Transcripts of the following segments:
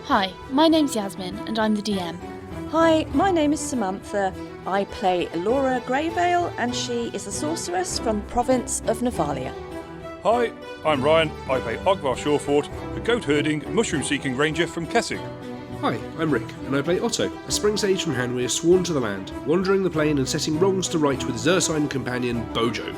Hi, my name's Yasmin and I'm the DM. Hi, my name is Samantha. I play Elora Greyvale and she is a sorceress from the province of Nephalia. Hi, I'm Ryan. I play Ogvar Shawfort, a goat-herding, mushroom-seeking ranger from Kessig. Hi, I'm Rick, and I play Otto, a spring sage from Hanweir sworn to the land, wandering the plain and setting wrongs to right with his ursine companion, Bojo.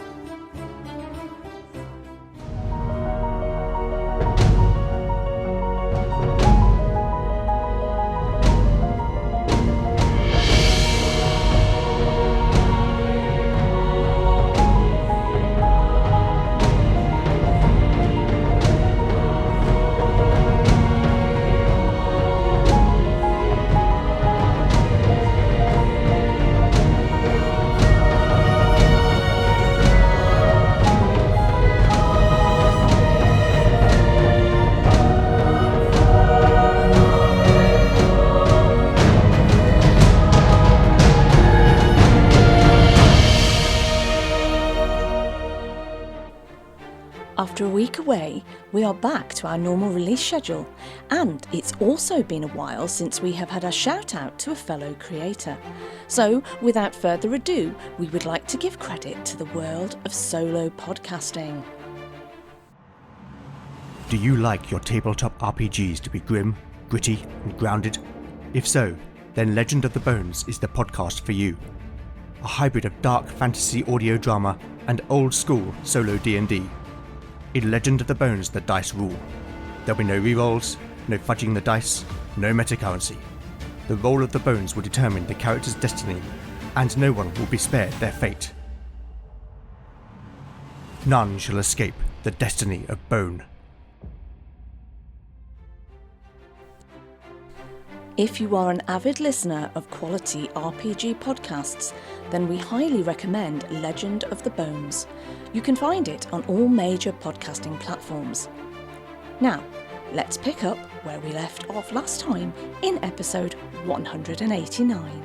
After a week away, we are back to our normal release schedule, and it's also been a while since we have had a shout out to a fellow creator. So, without further ado, we would like to give credit to the world of solo podcasting. Do you like your tabletop RPGs to be grim, gritty, and grounded? If so, then Legend of the Bones is the podcast for you. A hybrid of dark fantasy audio drama and old school solo D&D. In Legend of the Bones, the dice rule. There'll be no rerolls, no fudging the dice, no metacurrency. The roll of the bones will determine the character's destiny, and no one will be spared their fate. None shall escape the destiny of Bone. If you are an avid listener of quality RPG podcasts, then we highly recommend Legend of the Bones. You can find it on all major podcasting platforms. Now, let's pick up where we left off last time in episode 189.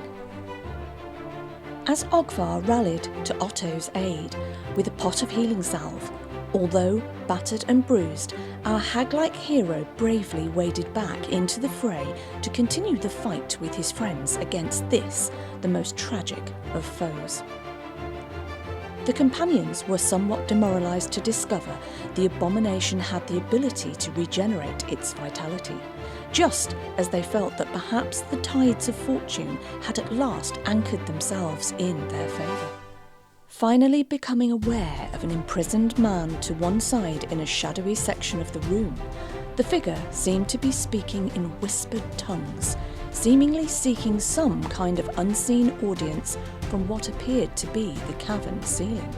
As Ogvar rallied to Otto's aid with a pot of healing salve, although battered and bruised, our hag-like hero bravely waded back into the fray to continue the fight with his friends against this, the most tragic of foes. The companions were somewhat demoralised to discover the abomination had the ability to regenerate its vitality, just as they felt that perhaps the tides of fortune had at last anchored themselves in their favour. Finally becoming aware of an imprisoned man to one side in a shadowy section of the room, the figure seemed to be speaking in whispered tongues, seemingly seeking some kind of unseen audience from what appeared to be the cavern ceiling.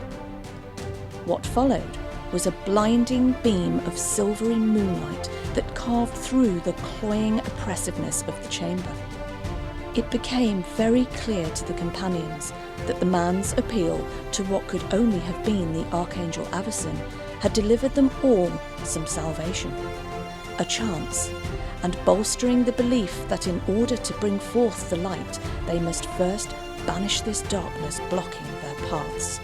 What followed was a blinding beam of silvery moonlight that carved through the cloying oppressiveness of the chamber. It became very clear to the companions that the man's appeal to what could only have been the Archangel Avacyn had delivered them all some salvation, a chance, and bolstering the belief that in order to bring forth the light, they must first banish this darkness blocking their paths.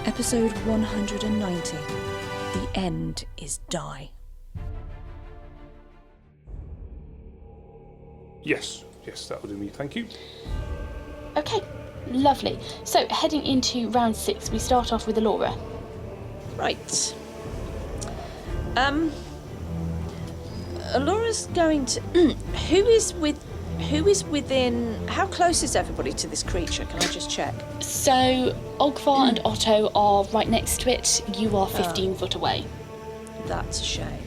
Episode 190. The End is Die. Yes, that will do me, thank you. Okay, lovely. So, heading into round 6, we start off with Elora. Right. Alora's going to... Who is within... How close is everybody to this creature? Can I just check? So, Ogvar and Otto are right next to it. You are 15 foot away. That's a shame.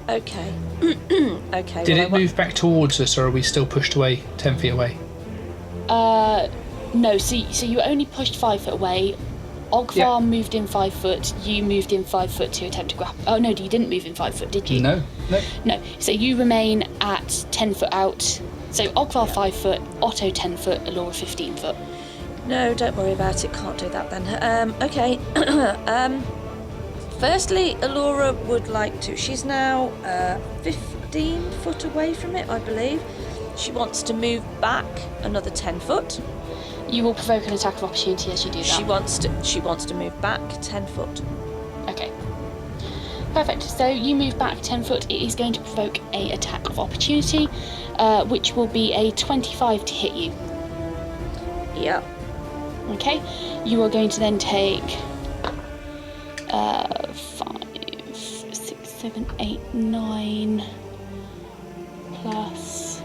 Okay. Okay. Did it move back towards us, or are we still pushed away 10 feet away? No, so you only pushed 5 foot away. Ogvar moved in 5 foot, you moved in 5 foot to attempt to grapple. Oh no, you didn't move in 5 foot, did you? No. No, so you remain at 10 foot out. So Ogvar 5 foot, Otto 10 foot, Elora 15 foot. No, don't worry about it, can't do that then. Okay. Firstly, Elora would like to... She's now 15 foot away from it, I believe. She wants to move back another 10 foot. You will provoke an attack of opportunity as you do that. She wants to move back 10 foot. Okay. Perfect. So you move back 10 foot. It is going to provoke a attack of opportunity, which will be a 25 to hit you. Yep. Okay. You are going to then take 5, 6, 7, 8, 9 plus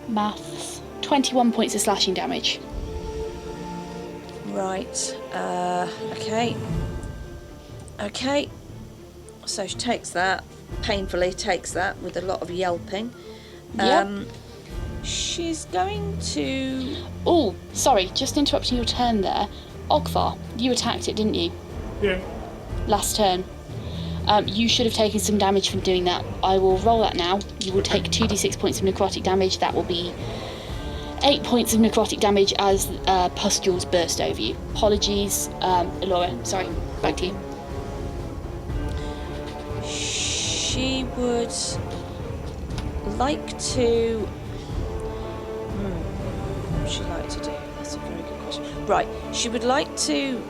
maths. 21 points of slashing damage. Right. Okay. Okay. So she takes that, painfully takes that with a lot of yelping. Yep. She's going to... Oh, sorry, just interrupting your turn there. Ogvar, you attacked it, didn't you? Yeah. Last turn. You should have taken some damage from doing that. I will roll that now. You will take 2d6 points of necrotic damage. That will be 8 points of necrotic damage as pustules burst over you. Apologies, Laura. Sorry, back to you. She would like to... What would she like to do? That's a very good question. Right, she would like to...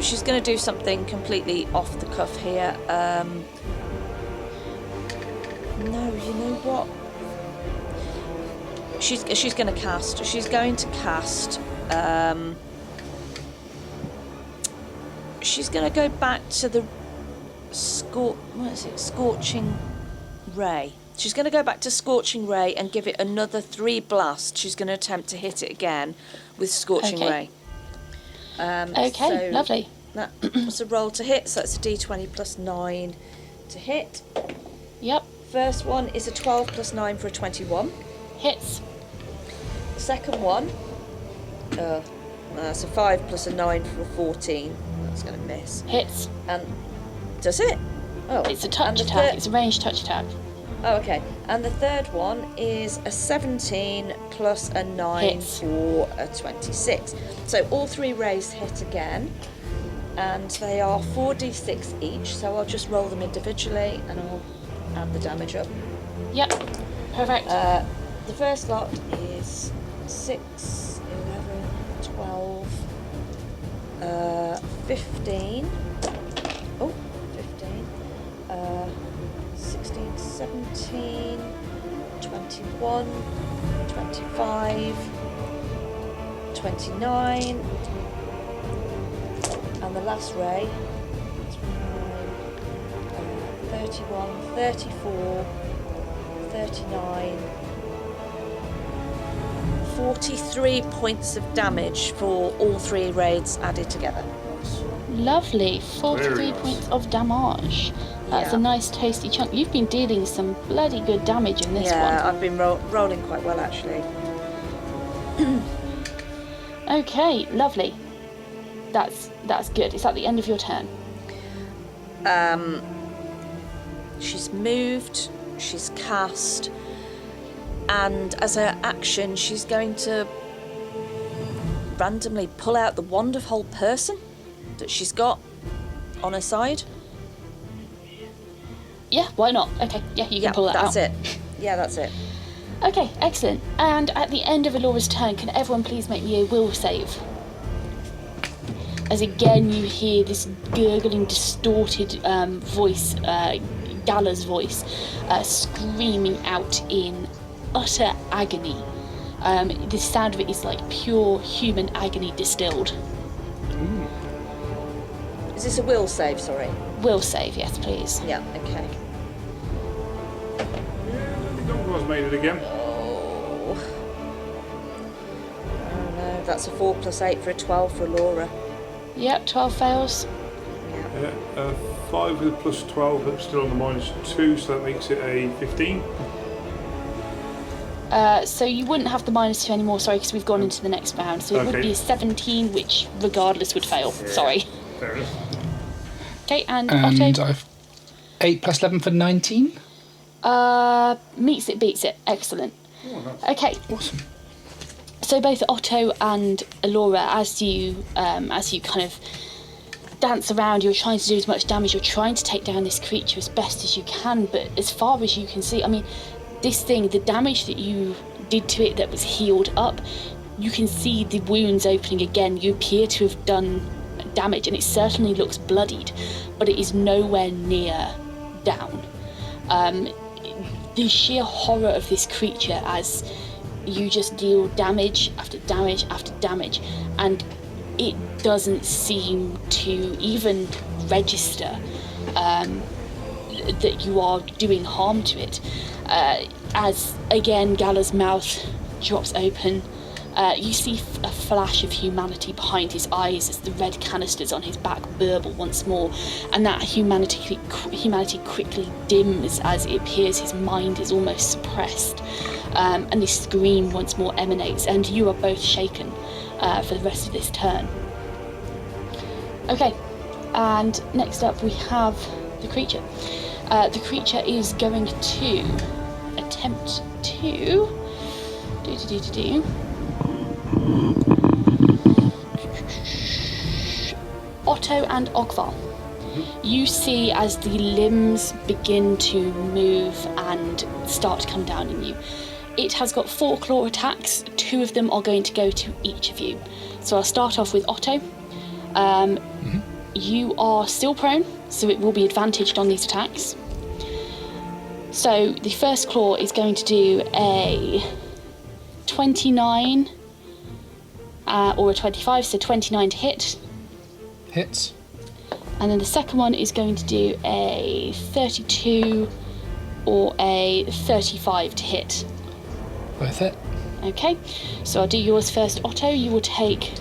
She's going to do something completely off the cuff here. No, you know what? She's going to cast. She's going to cast. She's going to go back to the Scorching Ray. She's going to go back to Scorching Ray and give it another 3 blasts. She's going to attempt to hit it again with Scorching Ray. Okay, so lovely. That was a roll to hit, so it's a d20 plus 9 to hit. Yep, First one is a 12 plus 9 for a 21. hits. The second one, that's a 5 plus a 9 for a 14. That's going to miss. Hits. And does it? Oh, It's a and touch the attack. It's a ranged touch attack. Oh, okay. And the third one is a 17 plus a 9 Hits. for a 26. So all 3 rays hit again, and they are 4d6 each. So I'll just roll them individually, and I'll add the damage up. Yep, perfect. The first lot is 6, 11, 12, 15. Oh, 15. 16, 17, 21, 25, 29, and the last ray, 31, 34, 39, 43 points of damage for all 3 raids added together. Lovely. 43 Very nice. points of damage. That's Yeah. a nice tasty chunk. You've been dealing some bloody good damage in this Yeah, I've been rolling quite well actually. one. Okay, lovely. That's good. Is that the end of your turn? She's moved, she's cast, and as her action, she's going to randomly pull out the wand of whole person that she's got on her side. Yeah, why not? Okay, yeah, you can pull that that's out. it. Yeah, that's it. Okay, excellent. And at the end of Alora's turn, can everyone please make me a will save? As again you hear this gurgling, distorted voice, Gala's voice, screaming out in utter agony. The sound of it is like pure human agony distilled. Is this a will save, sorry? Will save, yes please. Yeah, okay. The Ogvar's made it again. Oh no, that's a 4 plus 8 for a 12 for Laura. Yep, 12 fails. Yeah. 5 with a plus 12, but still on the -2, so that makes it a 15. So you wouldn't have the -2 anymore, sorry, because we've gone into the next round. So it would Okay. be a 17, which regardless would fail. Sorry. Fair enough. Okay, and And Otto? I've 8 plus 11 for 19. Meets it, beats it. Excellent. Oh, nice. Okay, Awesome. so both Otto and Alora, as you kind of dance around, you're trying to do as much damage, you're trying to take down this creature as best as you can, but as far as you can see, I mean, this thing, the damage that you did to it that was healed up, you can see the wounds opening again. You appear to have done damage, and it certainly looks bloodied, but it is nowhere near down. The sheer horror of this creature as you just deal damage after damage after damage, and it doesn't seem to even register that you are doing harm to it. As again Gala's mouth drops open, you see a flash of humanity behind his eyes as the red canisters on his back burble once more, and that humanity quickly dims as it appears his mind is almost suppressed, and this scream once more emanates, and you are both shaken for the rest of this turn. Okay, and next up we have the creature. The creature is going to attempt to Otto and Ogvar. You see as the limbs begin to move and start to come down on you. It has got 4 claw attacks. 2 of them are going to go to each of you. So I'll start off with Otto. You are still prone, so it will be advantaged on these attacks. So the first claw is going to do a 29 or a 25, so 29 to hit. Hits. And then the second one is going to do a 32 or a 35 to hit. Both hit. Okay, so I'll do yours first, Otto. You will take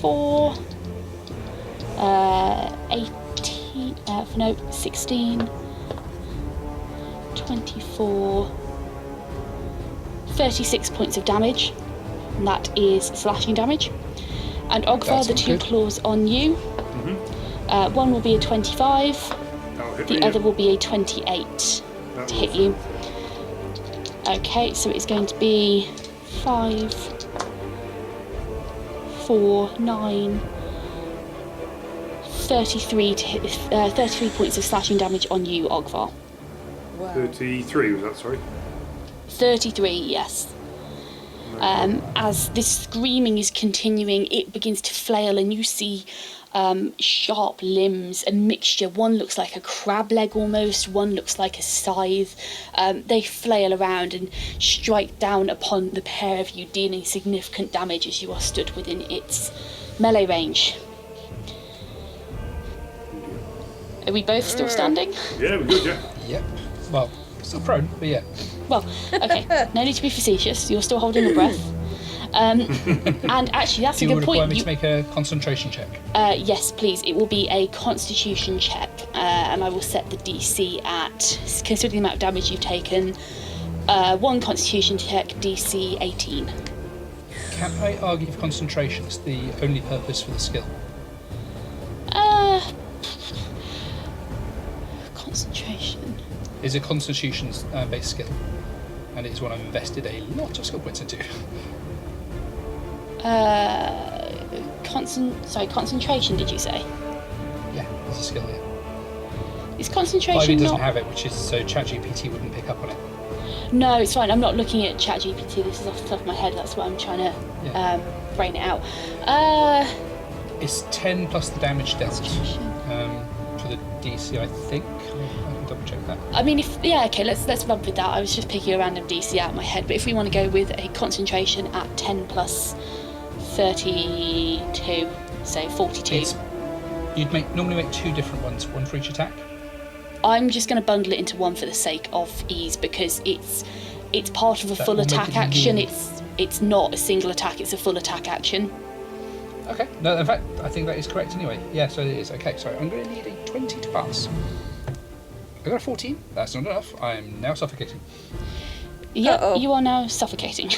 4, 16, 24, 36 points of damage. And that is slashing damage. And Ogvar, the 2 claws on you. One will be a 25, the other will be a 28 to hit you. Okay, so it's going to be 5, 4, 9, 33 to hit, 33 points of slashing damage on you, Ogvar. Wow. 33 was that, sorry? 33, yes. As this screaming is continuing, it begins to flail, and you see sharp limbs, a mixture. One looks like a crab leg almost, one looks like a scythe. They flail around and strike down upon the pair of you, dealing significant damage as you are stood within its melee range. Are we both still standing? Yeah, we're good, yeah. Yep. Well, still prone, but yeah. Well, okay, no need to be facetious, you're still holding your breath. And actually, that's a good point. You would require me to make a concentration check? Yes, please. It will be a constitution check, and I will set the DC at, considering the amount of damage you've taken, 1 constitution check, DC 18. Can I argue for concentration is the only purpose for the skill? Concentration. Is a constitution-based skill, and it is one I've invested a lot of skill points into. Concentration, did you say? Yeah, it's a skill, yeah. Is concentration Ivy doesn't not... have it, which is so ChatGPT wouldn't pick up on it. No, it's fine. I'm not looking at ChatGPT. This is off the top of my head. That's why I'm trying to brain it out. It's 10 plus the damage dealt for the DC, I think. I can double check that. I mean, let's run with that. I was just picking a random DC out of my head, but if we want to go with a concentration at 10 plus 32, so 42. You'd normally make 2 different ones, one for each attack. I'm just going to bundle it into one for the sake of ease, because it's part of a full attack action. It's not a single attack, it's a full attack action. Okay. No, in fact, I think that is correct anyway. Yeah, so it is. Okay, sorry. I'm going to need a 20 to pass. I got a 14. That's not enough. I am now suffocating. Yep, you are now suffocating.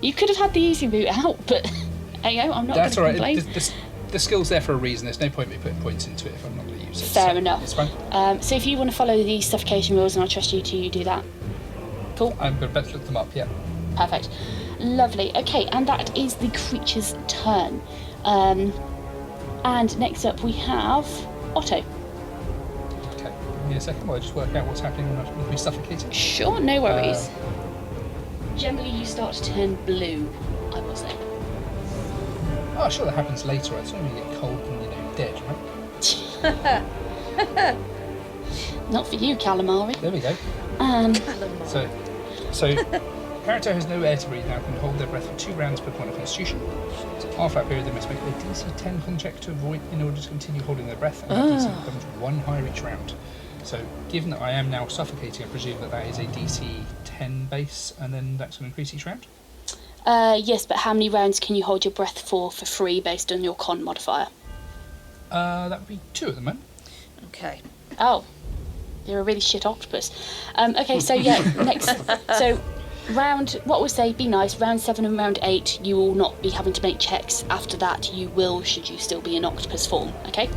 You could have had the easy route out, but there you go, I'm not going to complain. That's alright. The skill's there for a reason. There's no point in me putting points into it if I'm not going to use it. Fair enough. It's fine. So if you want to follow the suffocation rules, and I'll trust you to do that. Cool? I'm going to look them up, yeah. Perfect. Lovely. Okay, and that is the creature's turn. And next up we have Otto. Okay, give me a second while I just work out what's happening with me suffocating. Sure, no worries. Generally you start to turn blue, I will say. Oh, sure, that happens later. It's only when you get cold and, dead, right? Not for you, calamari. There we go. So character has no air to breathe now, can hold their breath for 2 rounds per point of constitution. After that period, they must make a DC 10 con check to avoid in order to continue holding their breath, and that DC becomes 1 higher each round. So, given that I am now suffocating, I presume that is a DC 10 base, and then that's going to increase each round? Yes, but how many rounds can you hold your breath for free based on your con modifier? That would be 2 at the moment. Okay. Oh, you're a really shit octopus. Okay, so yeah, next. So, what we'll say, be nice, round 7 and round 8, you will not be having to make checks. After that, you will, should you still be in octopus form, okay?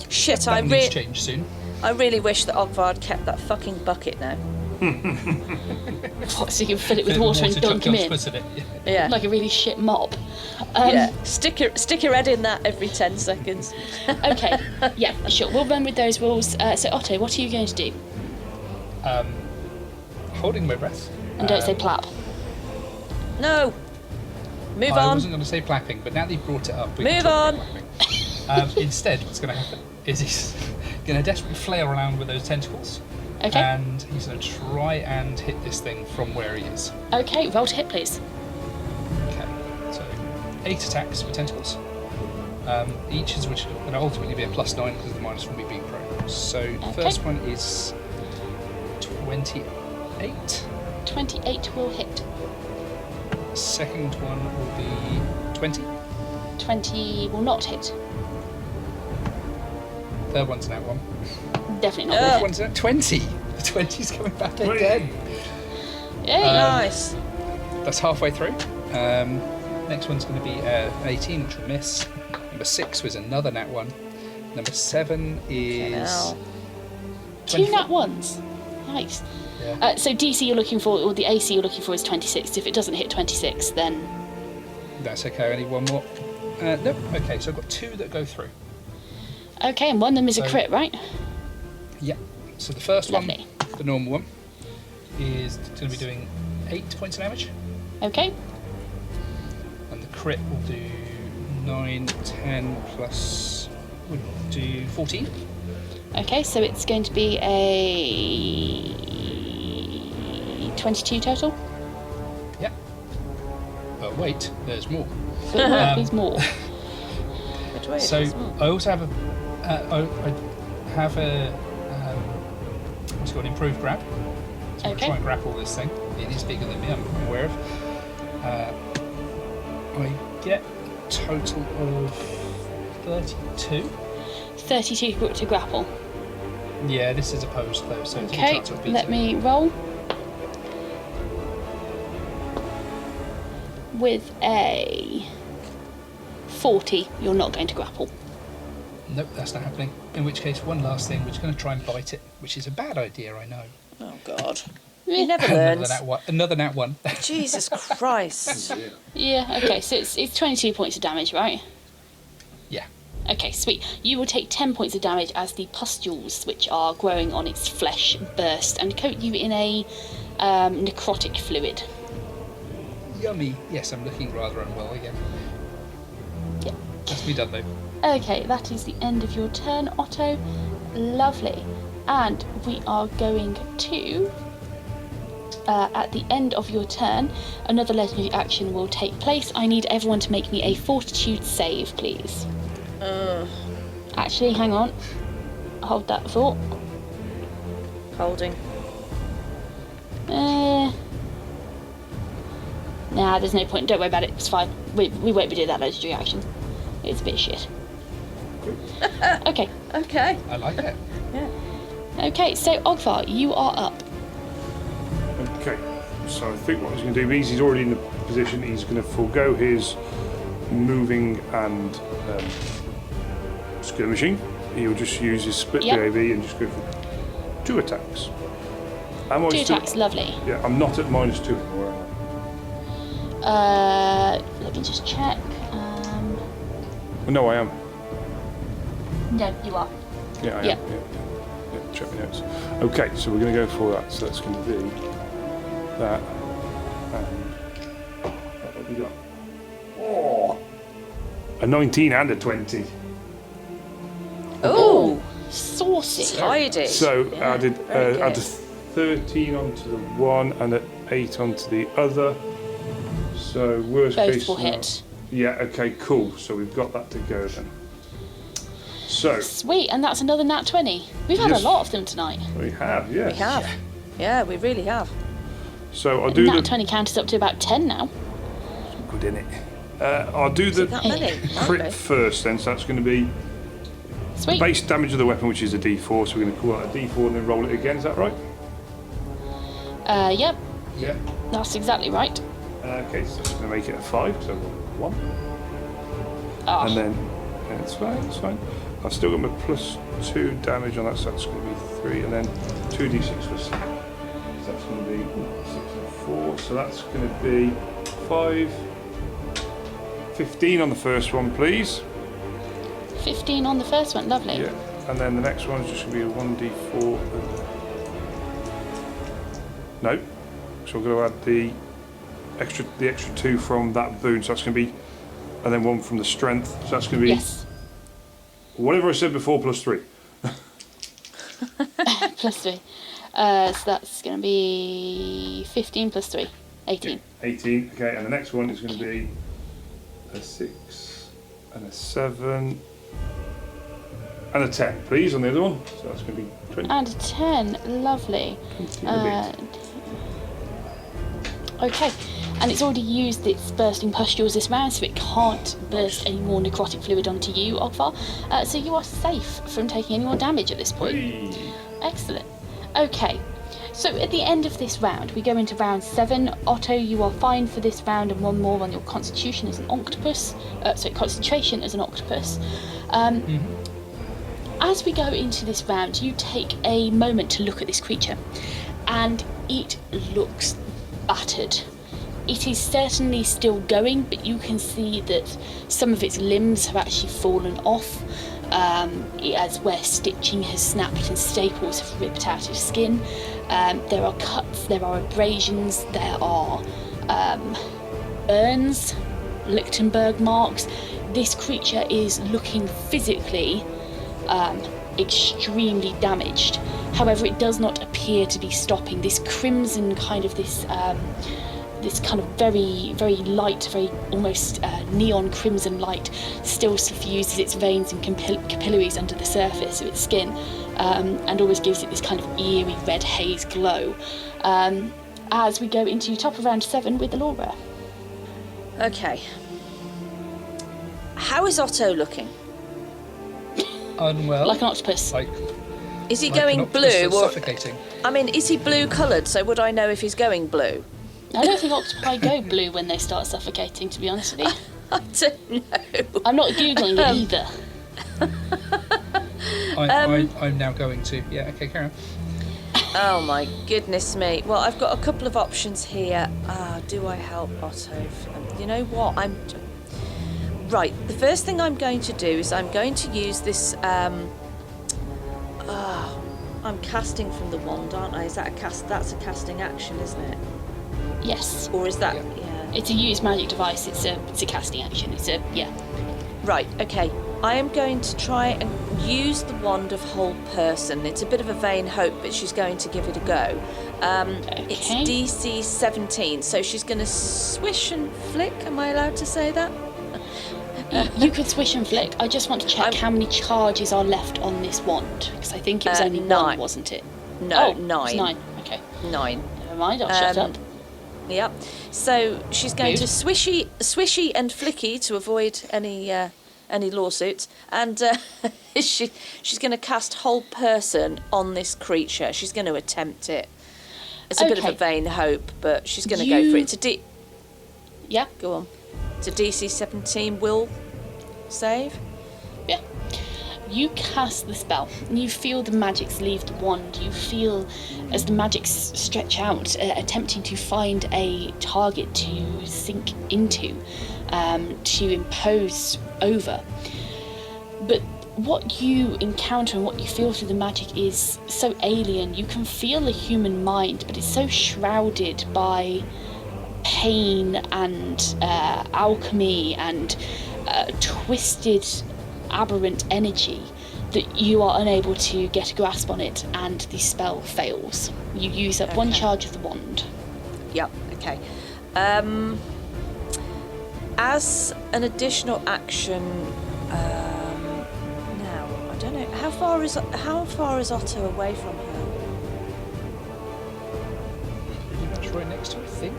Shit, That needs to change soon. I really wish that Ogvard kept that fucking bucket now. What, so you can fill it with water and dunk him in? Yeah. Like a really shit mop. Yeah. Stick your head in that every 10 seconds. Okay, yeah, sure. We'll run with those rules. So, Otto, what are you going to do? Holding my breath. And don't say plap. No. Move I on. wasn't going to say plapping, but now that you've brought it up, we can Move talk on. about plapping. Instead, what's going to happen is he's going to desperately flail around with those tentacles. Okay. And he's going to try and hit this thing from where he is. Okay, roll to hit, please. Okay, so 8 attacks with tentacles. Each is which will ultimately be a +9 because of the minus from me being prone. So the first one is 28. 28 will hit. Second one will be 20. 20 will not hit. Third one's now 1. Definitely not. Fourth one's now 20. The 20's coming back again. Yay! Nice. That's halfway through. Next one's going to be 18, which will miss. Number 6 was another nat 1. Number 7 is... 2 nat 1s. Nice. Yeah. So DC you're looking for, or the AC you're looking for is 26. If it doesn't hit 26, then... That's okay, I need 1 more. Nope, okay, so I've got 2 that go through. Okay, and one of them is a crit, right? Yeah. So the first Lovely. one, the normal one, is going to be doing 8 points of damage. Okay. And the crit will do 9, 10 plus... would do 14. Okay, so it's going to be a 22 total. Yeah. But wait, there's more. There's more. So I also have I have a what's it called, improved grab. So I'm Okay. try and grapple this thing. It is bigger than me, I'm aware of. I get a total of 32. 32 to grapple. Yeah, this is opposed though, so it's a Okay, chance of beating. let me roll. With a 40, you're not going to grapple. Nope, that's not happening. In which case, one last thing, we're just going to try and bite it, which is a bad idea, I know. Oh, God. He never Another learns. nat one. Another nat 1. Jesus Christ. Yeah, okay, so it's 22 points of damage, right? Yeah. Okay, sweet. You will take 10 points of damage as the pustules, which are growing on its flesh, burst and coat you in a necrotic fluid. Yummy. Yes, I'm looking rather unwell again. Yeah. That's me done though. Okay, that is the end of your turn, Otto. Lovely. And we are going to, at the end of your turn, another legendary action will take place. I need everyone to make me a fortitude save, please. Actually, hang on. Hold that thought. Holding. Nah, there's no point. Don't worry about it. It's fine. We won't be doing that legendary action. It's a bit shit. Okay. Okay. I like it. Yeah. Okay, so Ogvar, you are up. Okay, so I think what he's going to do is he's already in the position, he's going to forego his moving and skirmishing. He'll just use his split Yep. BAV and just go for 2 attacks. Am I 2 still- attacks, lovely. Yeah, I'm not at -2 anymore. Let me just check. No, I am. No, you are. Yeah, I Yeah. am. Yeah, check my notes. Okay, so we're going to go for that. So that's going to be that. And what have we got? Oh! A 19 and a 20. Oh, Saucy. tidy. So Yeah, I did very add a good. 13 onto the one and an 8 onto the other. So worst Both case will scenario- hit. Yeah, okay, cool. So we've got that to go then. So Sweet, and that's another nat 20. We've had Yes. a lot of them tonight. we have, yes. We have. Yeah, we really have. So I'll do Nat the 20 counters up to about 10 now. good in it. I'll do the That many? crit Okay. first then. So that's going to be Sweet. base damage of the weapon, which is a D4. So we're going to call that a D4 and then roll it again. Is that right? Yep, Yeah. that's exactly right. Okay, so it's going to make it a 5 because I've got 1. Ah, And then it's fine, it's fine. I've still got my +2 damage on that, so that's going to be 3, and then 2d6 for 6. So that's going to be 6 and 4, so that's going to be 5, 15 on the first one, please. 15 on the first one, lovely. Yeah, and then the next one is just going to be a 1d4. No, so we're going to add the extra 2 from that boon, so that's going to be, and then 1 from the strength, so that's going to be Yes, whatever I said before +3. plus 3. So that's going to be 15 plus 3, 18. 18, okay, and the next one is going to be a 6 and a 7 and a 10, please, on the other one. So that's going to be 20. And a 10, lovely. 20 a bit. Okay, and it's already used its bursting pustules this round, so it can't burst any more necrotic fluid onto you, Ogvar. So you are safe from taking any more damage at this point. Whee! Excellent. Okay, so at the end of this round, we go into round 7. Otto, you are fine for this round and 1 more on your constitution as an octopus. Concentration as an octopus. As we go into this round, you take a moment to look at this creature, and it looks battered. It is certainly still going, but you can see that some of its limbs have actually fallen off, as where stitching has snapped and staples have ripped out of skin. There are cuts, there are abrasions, there are burns, Lichtenberg marks. This creature is looking physically extremely damaged. However, it does not appear to be stopping. This crimson kind of this kind of very, very light, very almost neon crimson light still suffuses its veins and capillaries under the surface of its skin, and always gives it this kind of eerie red haze glow. As we go into top of round 7 with the Laura. Okay. How is Otto looking? Unwell. Like an octopus. Like, Is he like going an octopus blue that's or? suffocating. I mean, is he blue coloured? So would I know if he's going blue? I don't think octopi go blue when they start suffocating, to be honest with you. I don't know. I'm not Googling it either. I'm now going to. Yeah, okay, carry on. Oh my goodness me. Well, I've got a couple of options here. Do I help Otto? You know what? Right, the first thing I'm going to do is I'm going to use this. I'm casting from the wand, aren't I? Is that a cast? That's a casting action, isn't it? Yes. Or is that? Yeah. Yeah. It's a used magic device. It's a casting action. Yeah. Right, okay. I am going to try and use the wand of whole person. It's a bit of a vain hope, but she's going to give it a go. It's Okay. DC 17, so she's going to swish and flick. Am I allowed to say that? You could swish and flick. I just want to check how many charges are left on this wand, because I think it was only 9. 1, wasn't it? No, oh, 9. It's 9. Okay. 9. Never mind. I'll shut up. Yep. So she's going Good. to swishy and flicky to avoid any lawsuits, and she's going to cast whole person on this creature. She's going to attempt it. It's a bit of a Okay. vain hope, but she's going to go for it. Yeah. Go on. It's a DC 17 will save. Yeah. You cast the spell, and you feel the magics leave the wand. You feel as the magics stretch out, attempting to find a target to sink into, to impose over. But what you encounter and what you feel through the magic is so alien. You can feel a human mind, but it's so shrouded by pain and alchemy and twisted, aberrant energy that you are unable to get a grasp on it, and the spell fails. You use up one charge of the wand. Yep, okay. As an additional action, now, I don't know, how far is Otto away from her? Pretty much right next to it, I think.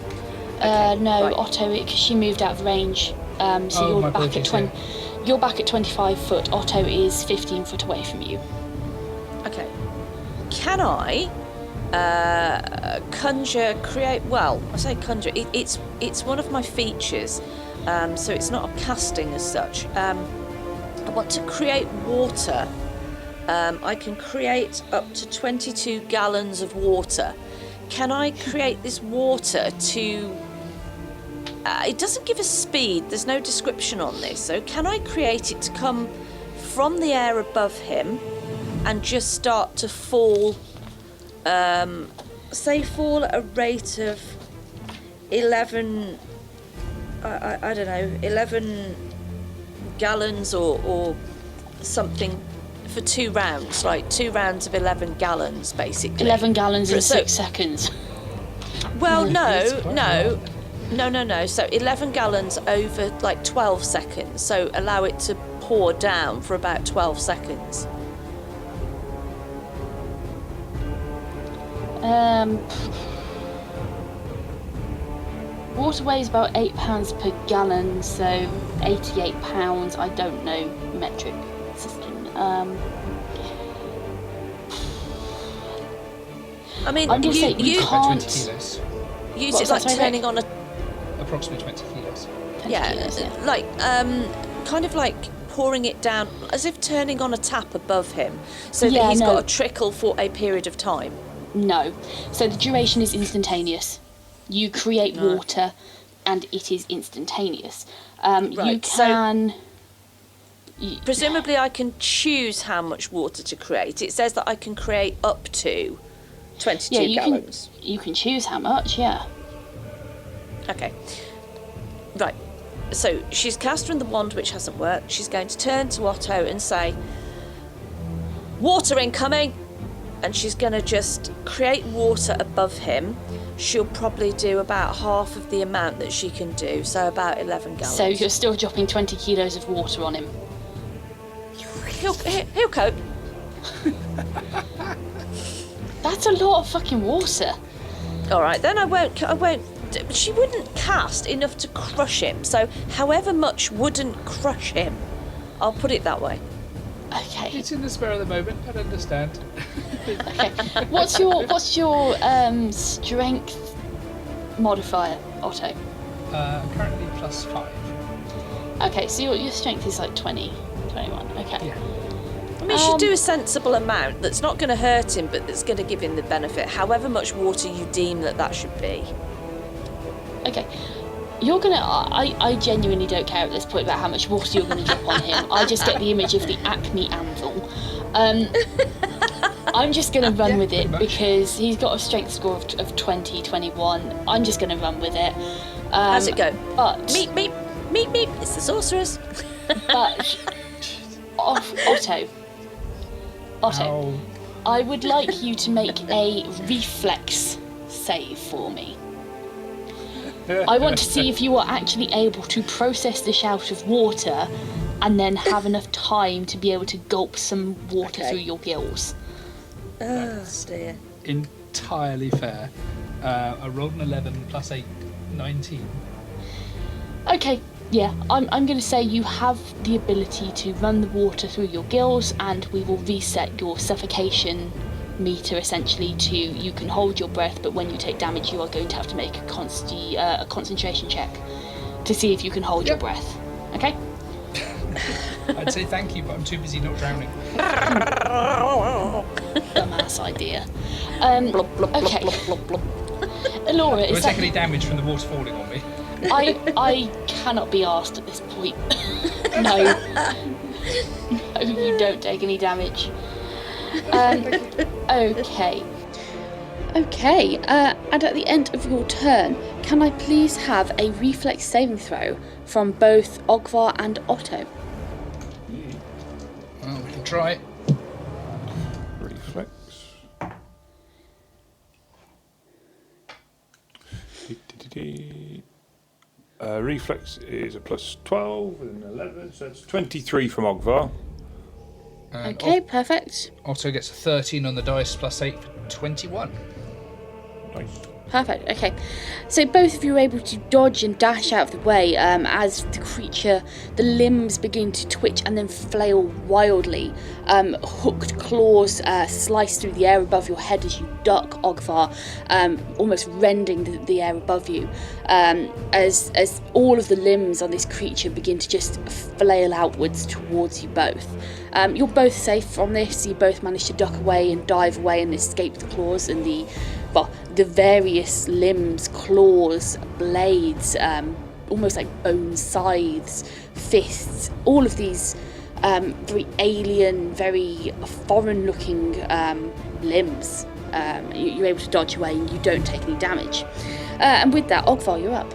No, right. Otto, because she moved out of range, so Oh, you're my back at apologies, You're back at 25 foot. Otto is 15 foot away from you. Okay. Can I create? Well, I say conjure. It's one of my features, so it's not a casting as such. I want to create water. I can create up to 22 gallons of water. Can I create this water to? It doesn't give us speed. There's no description on this. So can I create it to come from the air above him and just start to fall? Say fall at a rate of 11. I don't know, 11 gallons or something for 2 rounds, like 2 rounds of 11 gallons, basically. 11 gallons in So- 6 seconds. Well, That's no. quite a No. So 11 gallons over like 12 seconds. So allow it to pour down for about 12 seconds. Waterways about £8 per gallon, so £88. I don't know metric system. I mean, I'm gonna say you About 20 can't. kilos. use What it was like that, sorry, turning on a Approximately 20 kilos. 20 yeah, kilos, yeah. like kind of like pouring it down as if turning on a tap above him, so Yeah, that he's no. got a trickle for a period of time. No. So the duration is instantaneous. You create No. water, and it is instantaneous. You Right, so- can. Presumably, I can choose how much water to create. It says that I can create up to 22 Yeah, you gallons. can. You can choose how much. Yeah. Okay. Right. So she's cast from the wand, which hasn't worked. She's going to turn to Otto and say, "Water incoming!" And she's going to just create water above him. She'll probably do about half of the amount that she can do, so about 11 gallons. So you're still dropping 20 kilos of water on him. He'll cope. That's a lot of fucking water. All right, then I won't. She wouldn't cast enough to crush him. So, however much wouldn't crush him. I'll put it that way. Okay. It's in the spur of the moment, I understand. Okay. What's your strength modifier, Otto? Currently +5. Okay, so your strength is like 20, 21. Okay. Yeah. I mean, she'd do a sensible amount that's not going to hurt him, but that's going to give him the benefit. However much water you deem that should be. Okay. You're gonna. I genuinely don't care at this point about how much water you're gonna drop on him. I just get the image of the Acme anvil. I'm just gonna run with it pretty much. because he's got a strength score of 20, 21. I'm just gonna run with it. How's it go? But Meep, meep, meep, meep. It's the sorceress. but Otto, Ow. I would like you to make a reflex save for me. I want to see if you are actually able to process the shout of water and then have enough time to be able to gulp some water Okay. through your gills. Oh, dear. Entirely fair. I rolled an 11 +8, 19. Okay, yeah, I'm going to say you have the ability to run the water through your gills, and we will reset your suffocation meter essentially to you can hold your breath, but when you take damage you are going to have to make a concentration check to see if you can hold your breath. Okay? I'd say thank you, but I'm too busy not drowning. Dumbass idea. Blub, blub, blub, Okay. blub, blub, blub. Laura, Do I is take that... any damage from the water falling on me? I cannot be asked at this point. No. No, you don't take any damage. Okay. Okay, and at the end of your turn, can I please have a reflex saving throw from both Ogvar and Otto? Well, we can try it. Reflex. Reflex is a plus 12 with an 11, so it's 23 from Ogvar. And Okay, perfect. Otto gets a 13 on the dice, plus 8 for 21. Nice. Perfect, okay. So both of you are able to dodge and dash out of the way as the creature, the limbs begin to twitch and then flail wildly. Hooked claws slice through the air above your head as you duck, Ogvar, almost rending the air above you. As all of the limbs on this creature begin to just flail outwards towards you both. You're both safe from this. You both manage to duck away and dive away and escape the claws and the various limbs, claws, blades, almost like bone scythes, fists, all of these very alien, very foreign-looking limbs. You're able to dodge away and you don't take any damage. And with that, Ogvar, you're up.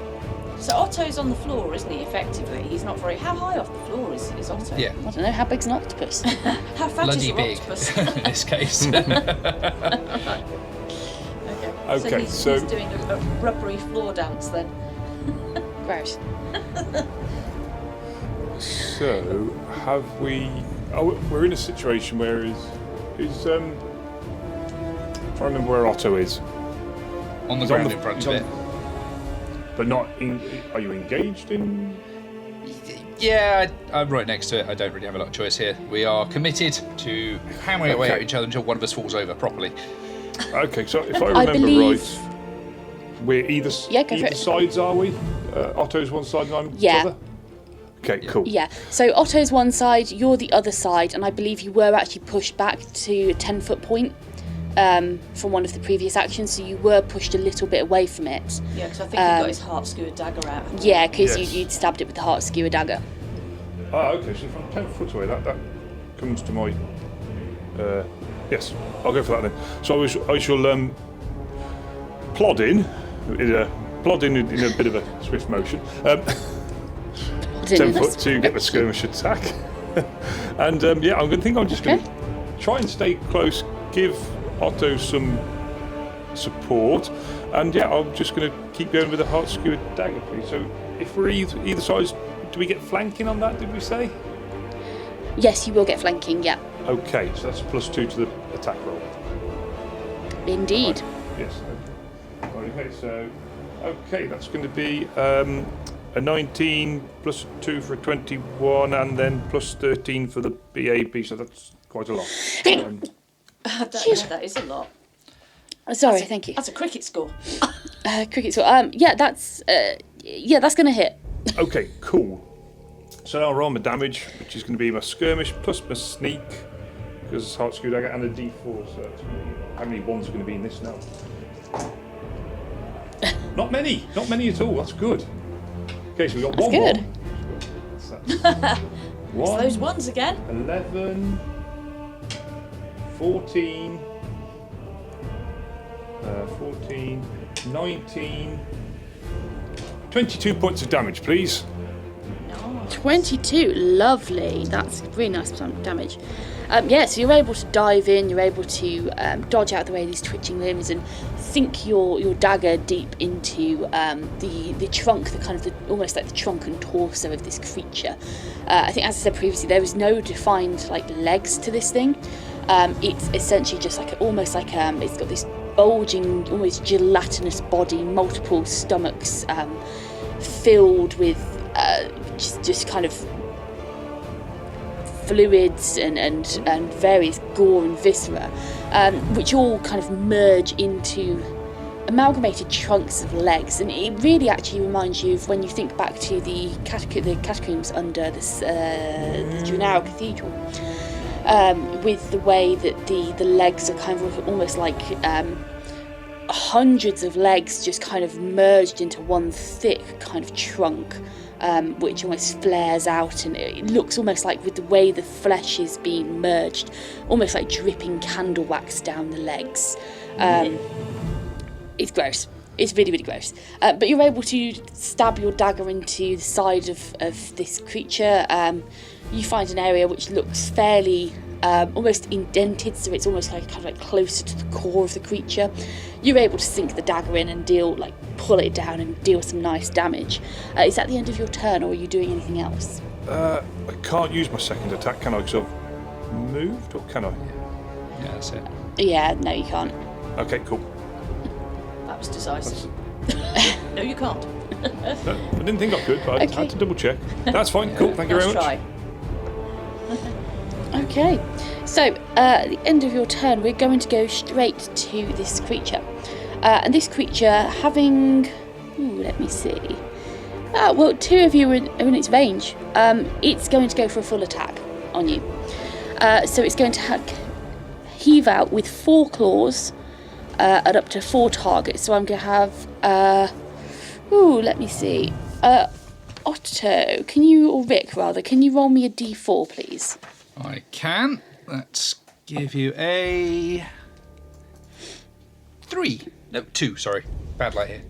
So Otto's on the floor, isn't he, effectively? He's not very... How high off the floor is Otto? Yeah. I don't know, how big's an octopus? How fat Bloody is your big octopus? in this case. Okay, so he's doing a rubbery floor dance then. Gross. So, have we... Oh, we're in a situation where I'm trying to remember where Otto is. On the He's ground in front of it. But not in... Are you engaged in... Yeah, I'm right next to it. I don't really have a lot of choice here. We are committed to hammering away at each other until one of us falls over properly. Okay, so if I remember right, we're either sides, are we? Otto's one side and I'm the other? Okay, cool. Yeah, so Otto's one side, you're the other side, and I believe you were actually pushed back to a 10-foot point from one of the previous actions, so you were pushed a little bit away from it. Yeah, because I think he got his heart skewered dagger out. Yeah, because you'd stabbed it with the heart skewer dagger. Ah, okay, so if I'm 10 foot away, that comes to my... yes, I'll go for that then. So I shall plod in in a bit of a swift motion. 10 foot to get the skirmish attack. And I'm just going to try and stay close, give Otto some support, and I'm just going to keep going with the heart skewered dagger, please. So if we're either side, do we get flanking on that, did we say? Yes, you will get flanking, yeah. Okay, so that's +2 to the attack roll. Indeed. Right. Yes. Okay, so that's going to be a 19 plus 2 for a 21, and then plus 13 for the BAP. So that's quite a lot. That is a lot. Sorry, thank you. That's a cricket score. Cricket score. That's going to hit. Okay, cool. So now I'll roll my damage, which is going to be my skirmish plus my sneak, because it's heart skew dagger, and a D4. So that's going to be, how many ones are going to be in this now? Not many at all. That's good. Okay, so we've got one. Good. That's It's those ones again. 11, 14, 19, 22 points of damage, please. 22, lovely. That's really nice damage. So you're able to dive in, you're able to dodge out of the way of these twitching limbs and sink your dagger deep into the trunk, almost like the trunk and torso of this creature. I think, as I said previously, there is no defined legs to this thing. It's essentially just almost like it's got this bulging, almost gelatinous body, multiple stomachs filled with just kind of fluids and various gore and viscera, which all kind of merge into amalgamated trunks of legs. And it really actually reminds you of when you think back to the catacombs under the Junaro Cathedral, with the way that the legs are kind of almost like hundreds of legs just kind of merged into one thick kind of trunk, which almost flares out, and it looks almost like, with the way the flesh is being merged, almost like dripping candle wax down the legs. It's gross. It's really, really gross. But you're able to stab your dagger into the side of this creature. You find an area which looks fairly almost indented, so it's almost like kind of like closer to the core of the creature. You're able to sink the dagger in and pull it down and deal some nice damage. Is that the end of your turn, or are you doing anything else? I can't use my second attack, can I? Because I've moved, or can I? Yeah, that's it. Yeah, no, you can't. Okay, cool. That was decisive. No, you can't. No, I didn't think I could, but I Okay. had to double check. That's fine, cool, thank you very Let's much. try. Okay, so at the end of your turn, we're going to go straight to this creature. And this creature, having... let me see. Well, 2 of you are in its range. It's going to go for a full attack on you. So it's going to heave out with 4 claws at up to 4 targets. So I'm going to have... let me see. Otto, or Rick rather, can you roll me a d4, please? I can. Let's give you a 3. No, 2, sorry. Bad light here.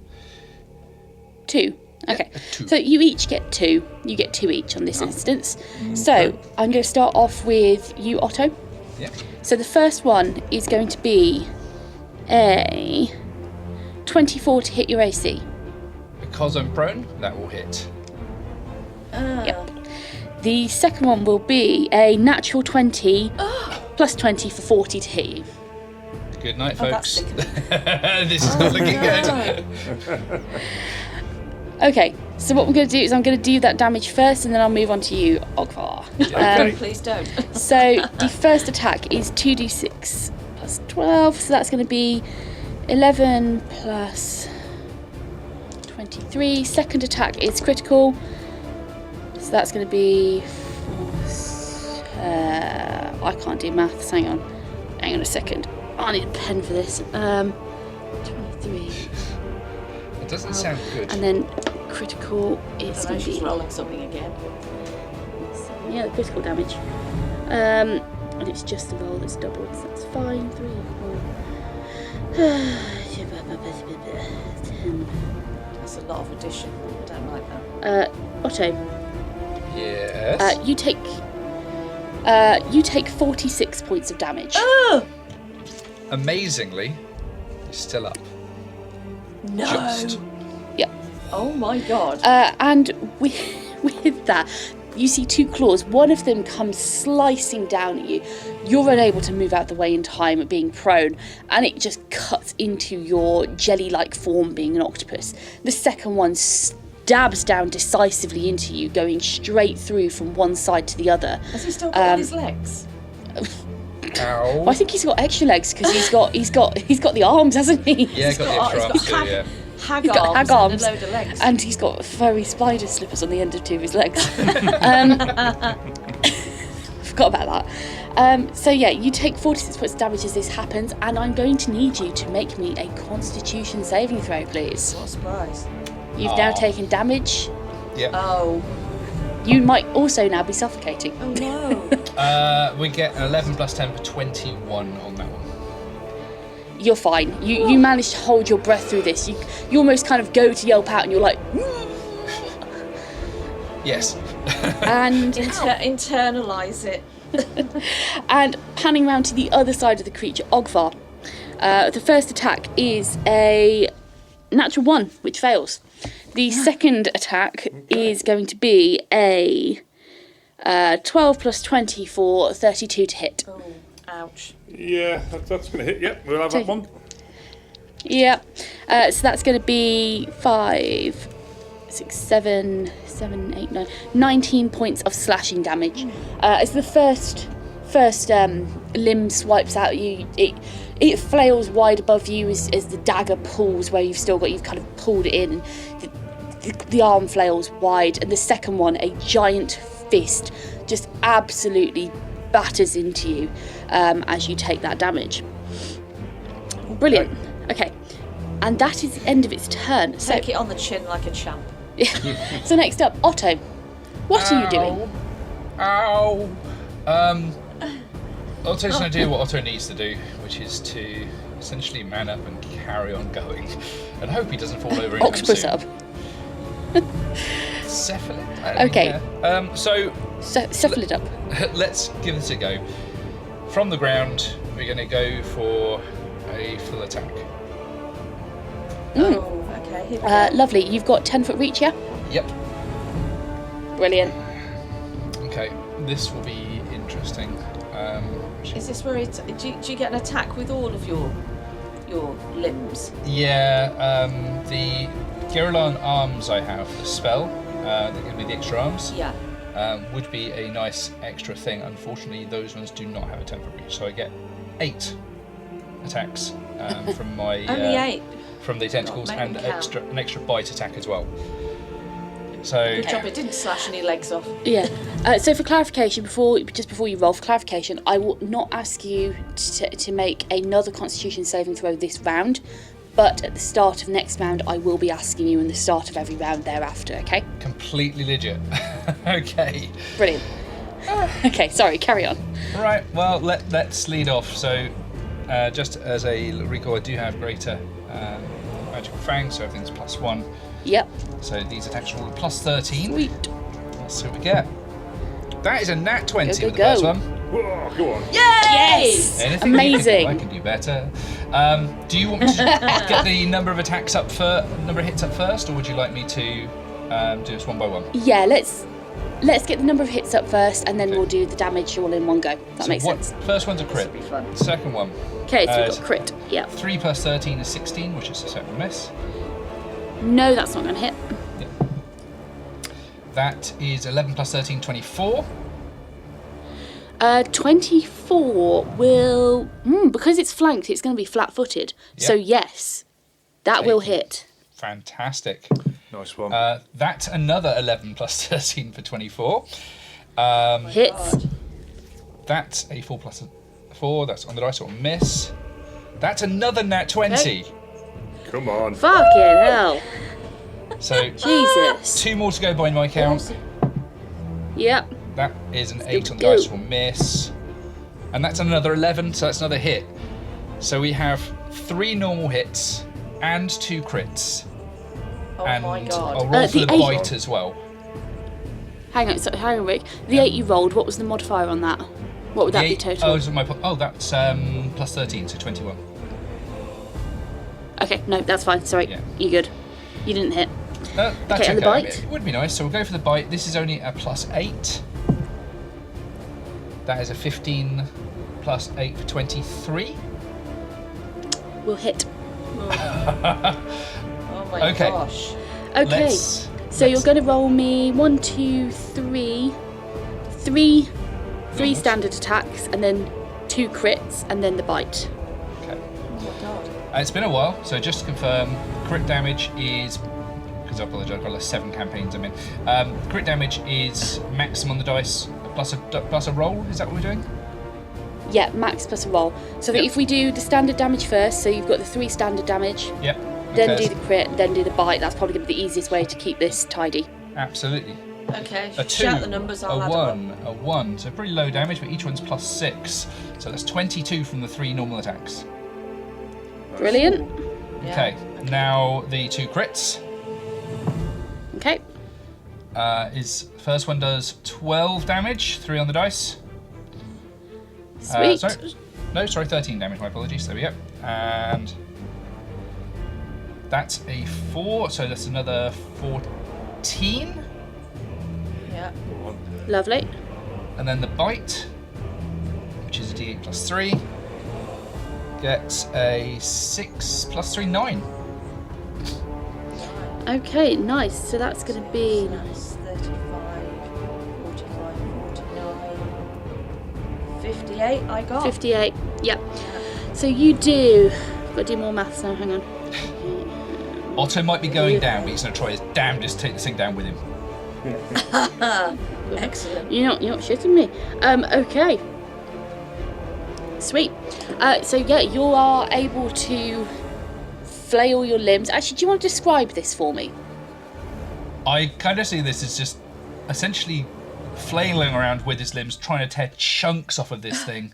2. Okay. Yeah, a 2. So you each get 2. You get 2 each on this instance. So I'm going to start off with you, Otto. Yeah. So the first one is going to be a 24 to hit your AC. Because I'm prone, that will hit. Yep. The second one will be a natural 20 plus 20 for 40 to hit you. Good night, Oh, that's folks. This is not looking good. Okay, so what we're going to do is I'm going to do that damage first, and then I'll move on to you, Ogvar. Okay. Please don't. So the first attack is 2d6 plus 12, so that's going to be 11 plus 23. Second attack is critical, so that's going to be... I can't do maths, hang on a second. I need a pen for this. 23. It doesn't sound good. And then critical is going to She's be... rolling something again. Yeah, the critical damage. And it's just the roll that's doubled, so that's fine. 3, 4. 10. That's a lot of addition. I don't like that. Otto, Yes. you take 46 points of damage. Amazingly, he's still up. No. Just. Yep. Oh my god. And with that, you see 2 claws. One of them comes slicing down at you. You're unable to move out the way in time, being prone, and it just cuts into your jelly-like form, being an octopus. The second one stabs down decisively into you, going straight through from one side to the other. Has he still got his legs? Ow. Well, I think he's got extra legs because he's got the arms, hasn't he? Yeah, He's got the got- extra he's got arms too, yeah. Hag He's got arms hag and arms. a load of legs. And he's got furry spider slippers on the end of 2 of his legs. Forgot about that. So yeah, you take 46 points of damage as this happens, and I'm going to need you to make me a Constitution saving throw, please. What a surprise. You've now taken damage. Yeah. Oh. You might also now be suffocating. Oh no. We get 11 plus 10 for 21 on that one. You're fine. You manage to hold your breath through this. You almost kind of go to yelp out, and you're like, Yes. and Internalise it. and panning round to the other side of the creature, Ogvar. The first attack is a natural 1, which fails. The second attack is going to be a 12 plus 20 for 32 to hit. Oh, ouch. Yeah, that's going to hit. Yep, we'll have that one. Yep. So that's going to be 5, 6, 7, 8, 9, 19 points of slashing damage. As the first limb swipes out at you, it flails wide above you as the dagger pulls where you've kind of pulled it in, and the arm flails wide, and the second one, a giant fist, just absolutely batters into you as you take that damage. Brilliant. Okay. And that is the end of its turn. So, Take it on the chin like a champ. so next up, Otto. What are you doing? Ow. Otto's going to do what Otto needs to do, which is to essentially man up and carry on going, and hope he doesn't fall over. Octopus up. Cephalid. Okay. Cephalid up. Let's give this a go. From the ground, we're going to go for a full attack. Oh, okay. Here we go. Lovely. You've got 10-foot reach, yeah? Yep. Brilliant. Okay. This will be interesting. Is this where do you get an attack with all of your limbs? Yeah. The Gerulan arms I have, the spell, that give me the extra arms. Yeah. Would be a nice extra thing. Unfortunately, those ones do not have a 10-foot reach, so I get 8 attacks from my Only 8. from the tentacles, make and them count. an extra bite attack as well. So Good job it didn't slash any legs off. Yeah. So for clarification, before you roll, for clarification, I will not ask you to make another Constitution saving throw this round, but at the start of next round, I will be asking you in the start of every round thereafter. Okay. completely legit. Okay. Brilliant. Okay. Sorry. Carry on. Right. Well, let's lead off. So, just as a recall, I do have greater magical fangs, so everything's +1. Yep. So these attacks roll a +13. Sweet. Let's see what we get. That is a nat 20 Go, with the go, first go. one. Whoa, go on. Yes. Anything that you think, Amazing. I can do better. Do you want me to get the number of attacks up number of hits up first, or would you like me to do this one by one? Yeah. Let's get the number of hits up first, and then we'll do the damage all in one go. That makes sense. First one's a crit. This will be fun. Second one. Okay. So we've got crit. Yeah. 3 + 13 is 16, which is a separate miss. No, that's not going to hit. That is 11 + 13, 24. 24 will... because it's flanked, it's going to be flat-footed. So Yep. yes, that will hit. Fantastic. Nice one. That's another 11 + 13 for 24. Hits. That's a 4 + 4. That's on the dice, or miss. That's another nat 20. Come on. Fucking hell. So Jesus. 2 more to go by my count. Yep. That is an 8 on the go. dice, or miss. And that's another 11, so that's another hit. So we have 3 normal hits and 2 crits. Oh And my god. I'll roll for the the 8. bite as well. Hang on, Rick. The 8 you rolled, what was the modifier on that? What would that be total? That's plus 13, so 21. Okay, no, that's fine. Sorry. Yeah. You're good. You didn't hit. That's Okay, and the bite? It would be nice, so we'll go for the bite. This is only a +8. That is a 15 + 8 for 23. We'll hit. Oh my Okay. gosh. Okay. So you're going to roll me 1, 2, 3, 3 Normals. standard attacks, and then 2 crits, and then the bite. Okay. Oh my god. It's been a while, so just to confirm, crit damage is, because I apologise, I've got like 7 campaigns I'm in. Crit damage is maximum on the dice plus a roll. Is that what we're doing? Yeah, max plus a roll. So that Yep. if we do the standard damage first, so you've got the 3 standard damage, Yep. then Okay. do the crit, then do the bite. That's probably going to be the easiest way to keep this tidy. Absolutely. Okay. A 2, Shout the numbers, I'll a add 1, a 1. So pretty low damage, but each one's +6. So that's 22 from the 3 normal attacks. Brilliant. them. Yeah. Okay, now the 2 crits. Okay. First one does 12 damage, 3 on the dice. Sweet. 13 damage, my apologies, there we go. And that's a 4, so that's another 14. Yeah. Lovely. And then the bite, which is a d8 + 3, gets a 6 + 3, 9. Okay, nice. So that's going to be... That's 35, 45, 49, 58 I got. 58. Yep. So you do... Got to do more maths now, hang on. Otto might be going down, but he's going to try his damnedest to take this thing down with him. Excellent. You're not shitting me. Okay. Sweet. So yeah, you are able to flail your limbs. Actually, do you want to describe this for me? I kind of see this as just essentially flailing around with his limbs, trying to tear chunks off of this thing,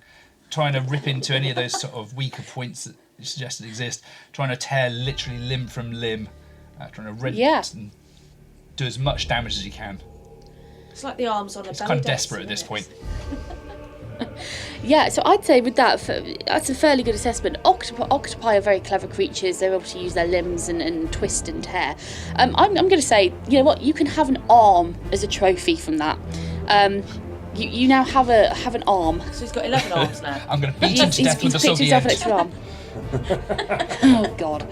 trying to rip into any of those sort of weaker points that you suggested exist, trying to tear literally limb from limb, trying to rent and do as much damage as you can. It's like the arms on a It's belly kind of dance, desperate at this isn't it? point. Yeah, so I'd say with that, that's a fairly good assessment. Octopi are very clever creatures. They're able to use their limbs and twist and tear. I'm going to say, you know what? You can have an arm as a trophy from that. You now have an arm. So he's got 11 arms now. I'm going to beat him to death with a picked soggy himself an end. extra arm. Oh God.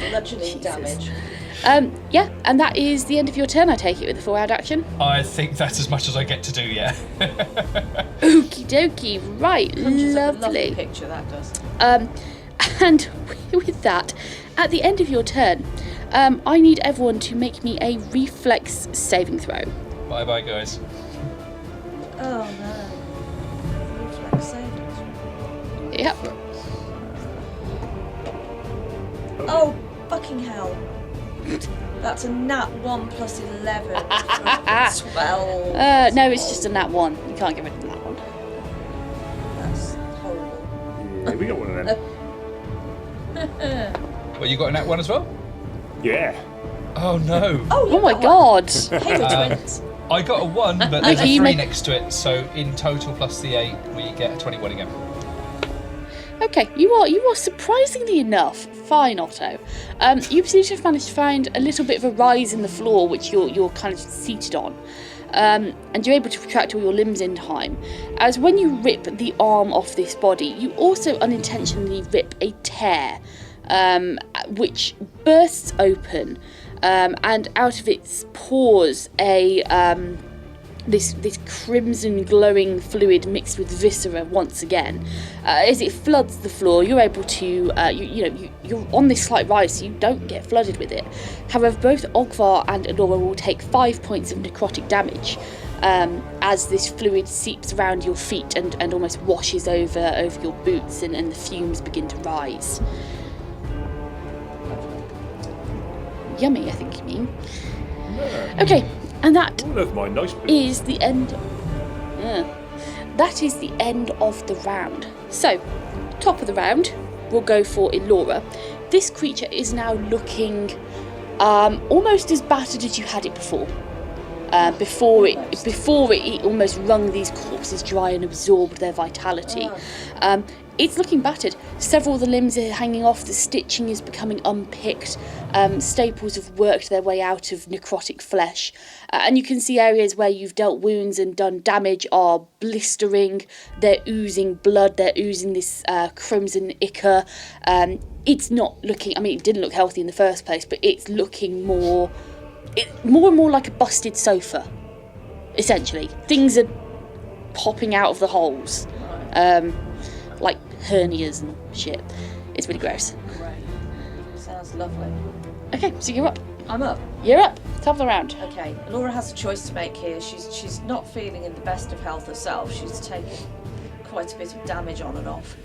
Bludgeoning damage. Yeah, and that is the end of your turn, I take it, with the 4-round action. I think that's as much as I get to do, yeah. Okie dokie, right, Punches up a lovely. lovely picture, that does. And with that, at the end of your turn, I need everyone to make me a reflex saving throw. Bye-bye, guys. Oh no. Reflex saving. Yep. Oh, fucking hell. That's a nat 1 plus 11. That's 12. No, it's just a nat 1. You can't get rid of that one. That's horrible. Yeah, we got one of them. Well, you got a nat 1 as well? Yeah. Oh no. Oh my God. Halo twins. I got a 1, but there's Okay, a you 3 make- next to it, so in total plus the 8, we get a 21 again. Okay, you are surprisingly enough fine, Otto. You seem to have managed to find a little bit of a rise in the floor, which you're kind of seated on, and you're able to retract all your limbs in time. As when you rip the arm off this body, you also unintentionally rip a tear, which bursts open, and out of its pores this crimson glowing fluid mixed with viscera once again. As it floods the floor, you're able to, you're on this slight rise, so you don't get flooded with it. However, both Ogvar and Alora will take 5 points of necrotic damage as this fluid seeps around your feet and almost washes over your boots, and the fumes begin to rise. Yummy, I think you mean. Okay. And that Oh, that's my nice bit. is the end. That is the end of the round. So, top of the round, we'll go for Elora. This creature is now looking almost as battered as you had it before. Before it almost wrung these corpses dry and absorbed their vitality. It's looking battered. Several of the limbs are hanging off, the stitching is becoming unpicked, staples have worked their way out of necrotic flesh, and you can see areas where you've dealt wounds and done damage are blistering, they're oozing blood, they're oozing this crimson ichor. It's not looking, I mean, it didn't look healthy in the first place, but it's looking more and more like a busted sofa, essentially. Things are popping out of the holes. Like hernias and shit. It's really gross. Great. Sounds lovely. Okay, so you're up. I'm up. You're up. Top of the round. Okay, Laura has a choice to make here. She's not feeling in the best of health herself. She's taken quite a bit of damage on and off.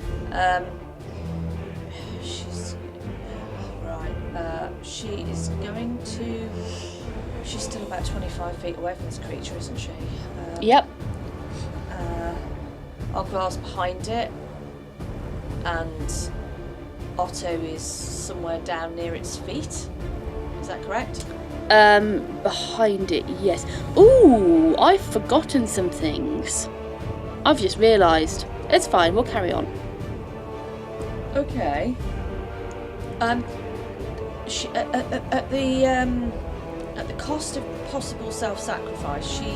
She's right. She is going to. She's still about 25 feet away from this creature, isn't she? Yep. Ogvar's behind it, and Otto is somewhere down near its feet. Is that correct? Behind it, yes. Ooh, I've forgotten some things. I've just realised. It's fine, we'll carry on. Okay. She, at the cost of possible self-sacrifice, she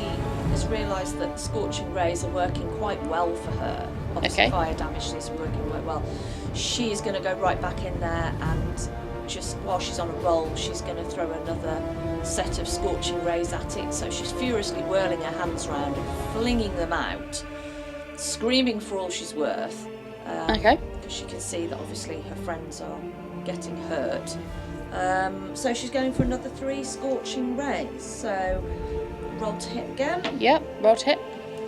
has realised that the scorching rays are working quite well for her. Obviously, Okay. fire damage is working quite well. She is going to go right back in there, and just while she's on a roll, she's going to throw another set of scorching rays at it. So she's furiously whirling her hands around and flinging them out, screaming for all she's worth. Okay. Because she can see that obviously her friends are getting hurt. So she's going for another 3 scorching rays. So roll to hit again. Yep, roll to hit.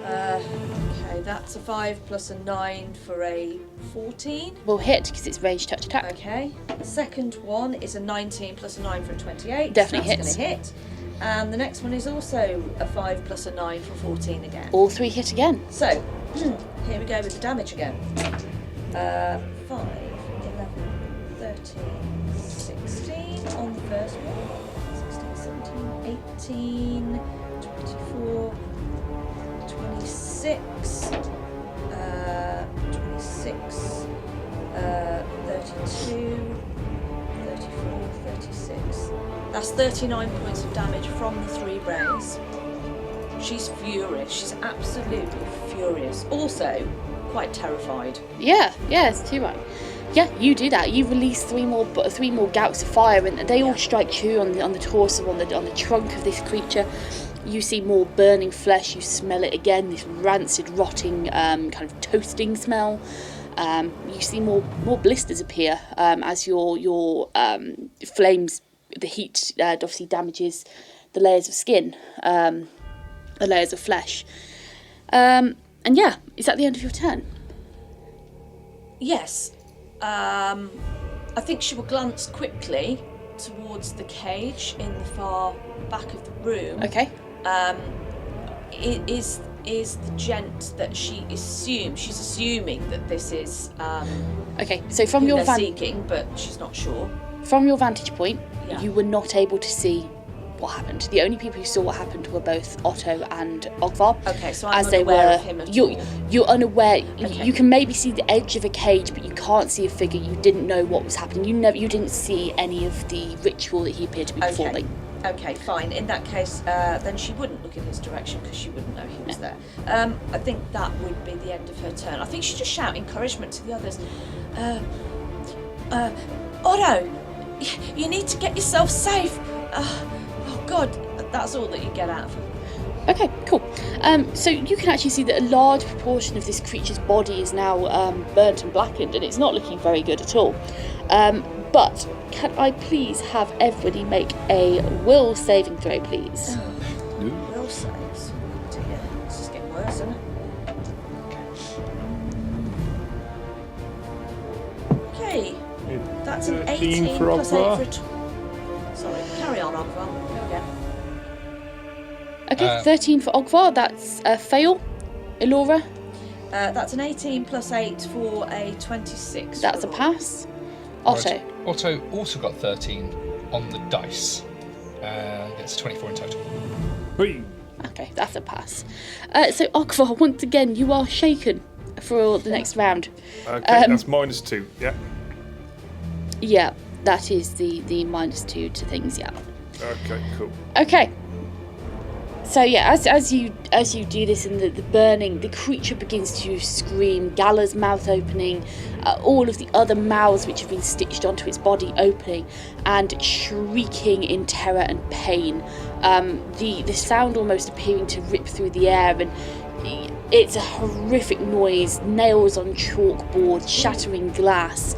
Okay, that's a 5 plus a 9 for a 14. We'll hit because it's range touch attack. Okay. The second one is a 19 plus a 9 for a 28. Definitely so that's hits. going to hit. And the next one is also a 5 plus a 9 for 14 again. All 3 hit again. So, here we go with the damage again. 5, 11, 13, 16 on the first one. 16, 17, 18, 24, 26, 26, 32, 34, 36. That's 39 points of damage from the 3 rays. She's furious. She's absolutely furious. Also, quite terrified. Yeah, it's too right. Yeah, you do that. You release 3 more gouts of fire, and they all strike true on the torso, on the trunk of this creature. You see more burning flesh. You smell it again. This rancid, rotting, kind of toasting smell. You see more blisters appear as your flames. The heat obviously damages the layers of skin, the layers of flesh. And yeah, is that the end of your turn? Yes. I think she will glance quickly towards the cage in the far back of the room. Okay. It is the gent that she's assuming that this is Okay, so from who your they're seeking, but she's not sure. From your vantage point, Yeah. you were not able to see what happened. The only people who saw what happened were both Otto and Ogvar. Okay, so I'm as they unaware were, of him at all. you're unaware. Okay. You can maybe see the edge of a cage, but you can't see a figure. You didn't know what was happening. You didn't see any of the ritual that he appeared to be performing. Okay, fine. In that case, then she wouldn't look in his direction because she wouldn't know he was there. I think that would be the end of her turn. I think she'd just shout encouragement to the others. Otto, you need to get yourself safe. Oh God, that's all that you get out of her. Okay, cool. So you can actually see that a large proportion of this creature's body is now burnt and blackened, and it's not looking very good at all. But can I please have everybody make a will saving throw, please? Will saves. Dear, this is getting worse, isn't it? Okay, that's an 18 for plus 8 Ogvar. for a Sorry, carry on, Ogvar. Go again. Okay, 13 for Ogvar, that's a fail. Elora, That's an 18 plus 8 for a 26. that's a for- pass. Otto, Right. Otto also got 13 on the dice. Gets 24 in total. Whee! okay, that's a pass. So Ogvar, once again, you are shaken for the next round. Okay, that's -2. Yeah. Yeah, that is the -2 to things, yeah. Okay, cool. Okay. So yeah, as you do this and the burning, the creature begins to scream, Gala's mouth opening, all of the other mouths which have been stitched onto its body opening, and shrieking in terror and pain. The sound almost appearing to rip through the air, and it's a horrific noise, nails on chalkboard, shattering glass,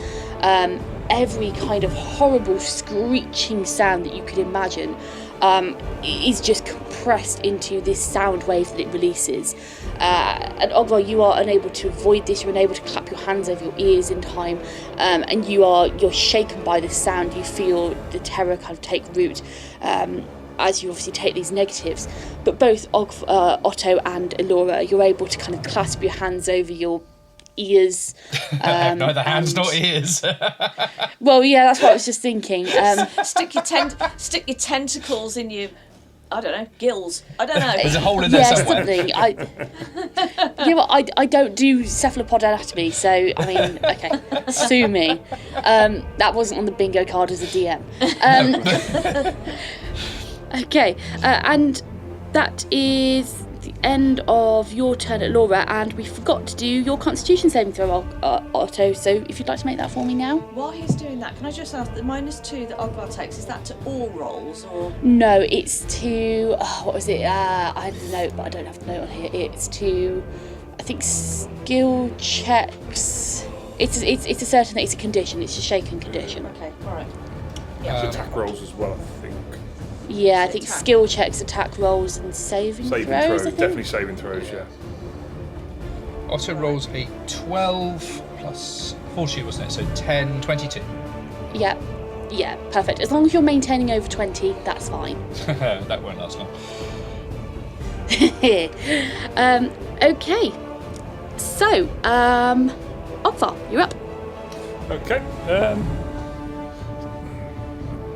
every kind of horrible screeching sound that you could imagine. Is just compressed into this sound wave that it releases. And Ogvar, you are unable to avoid this. You're unable to clap your hands over your ears in time, and you're shaken by this sound. You feel the terror kind of take root as you obviously take these negatives. But both Otto and Elora, you're able to kind of clasp your hands over your ears. Neither hands and- nor ears. Well, yeah, that's what I was just thinking. Stick your tentacles in your, I don't know, gills. I don't know. There's a hole in there Yeah, somewhere. something. I don't do cephalopod anatomy, so I mean, okay, sue me. That wasn't on the bingo card as a DM. Okay, and that is the end of your turn at Laura, and we forgot to do your Constitution saving throw, Otto. So if you'd like to make that for me now. While he's doing that, can I just ask, the -2 that Ogvar takes, is that to all rolls or? No, it's to what was it? I had the note, but I don't have the note on here. It's to, I think, skill checks. It's a certain. It's a condition. It's a shaken condition. Okay, all right. It's attack rolls as well, I think. Yeah, I think Attack. skill checks, attack rolls, and saving Saving throws. throws, I think. definitely saving throws, yeah. Otto rolls a 12 plus 40, wasn't it? So 10, 22. Yeah, Yeah, perfect. As long as you're maintaining over 20, that's fine. That won't last long. Okay. So, Ogvar, you're up. Okay.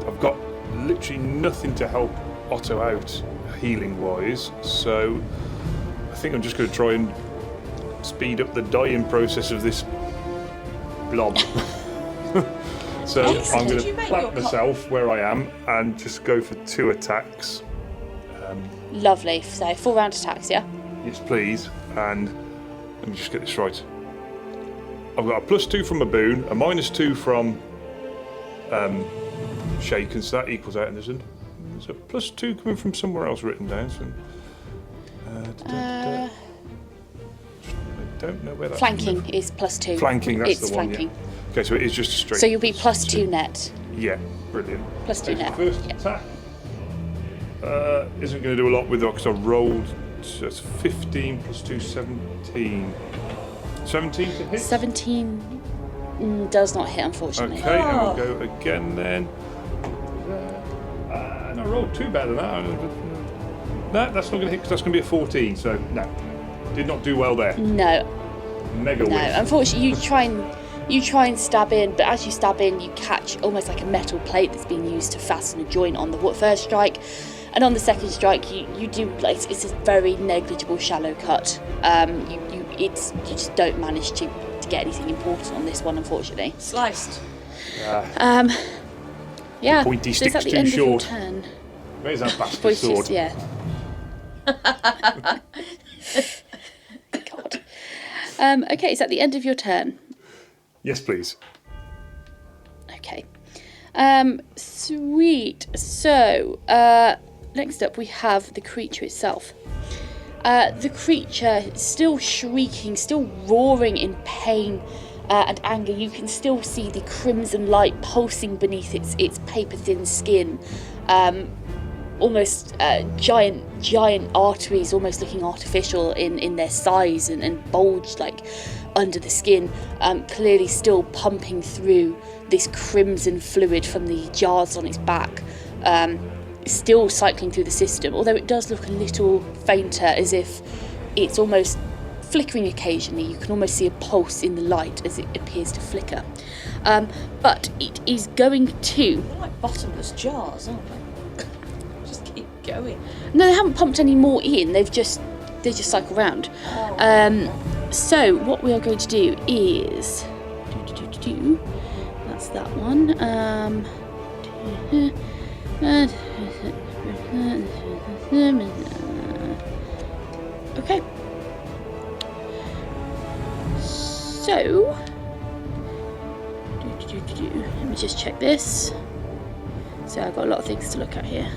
I've got literally nothing to help Otto out healing-wise, so I think I'm just going to try and speed up the dying process of this blob. So I'm going to plant myself where I am and just go for 2 attacks. Lovely. So 4 round attacks, yeah? Yes, please. And let me just get this right. I've got a +2 from a boon, a -2 from shaken, so that equals out. And there's a +2 coming from somewhere else written down. So, I don't know where that's Flanking is +2. Flanking, that's it's the one. flanking. Yeah. Okay, so it is just a straight. So you'll be +2 net. Yeah, brilliant. +2 net. First Yeah. attack isn't going to do a lot with it because I rolled. So it's 15 +2, 17. 17 to hit. 17 does not hit, unfortunately. Okay, and we'll go again then. And I rolled 2 better than that. No, that's not going to hit because that's going to be a 14. So no, did not do well there. No, Mega no. whiff. Unfortunately, you try and stab in, but as you stab in, you catch almost like a metal plate that's being used to fasten a joint on the first strike. And on the second strike, you do like it's a very negligible shallow cut. You just don't manage to get anything important on this one, unfortunately. Sliced. Yeah. Pointy so it's at stick's the too end short. of your turn. Where's that bastard Voices, sword? yeah. God. Okay, it's at the end of your turn. Yes, please. Okay. Sweet. So, next up we have the creature itself. The creature is still shrieking, still roaring in pain and anger. You can still see the crimson light pulsing beneath its paper-thin skin. Almost giant arteries, almost looking artificial in their size and bulged like under the skin, clearly still pumping through this crimson fluid from the jars on its back, still cycling through the system, although it does look a little fainter, as if it's almost flickering occasionally. You can almost see a pulse in the light as it appears to flicker. But it is going to... They're like bottomless jars, aren't they? Just keep going. No, they haven't pumped any more in, they just cycle around. So what we are going to do is... That's that one. Okay. So... Let me just check this. So I've got a lot of things to look at here.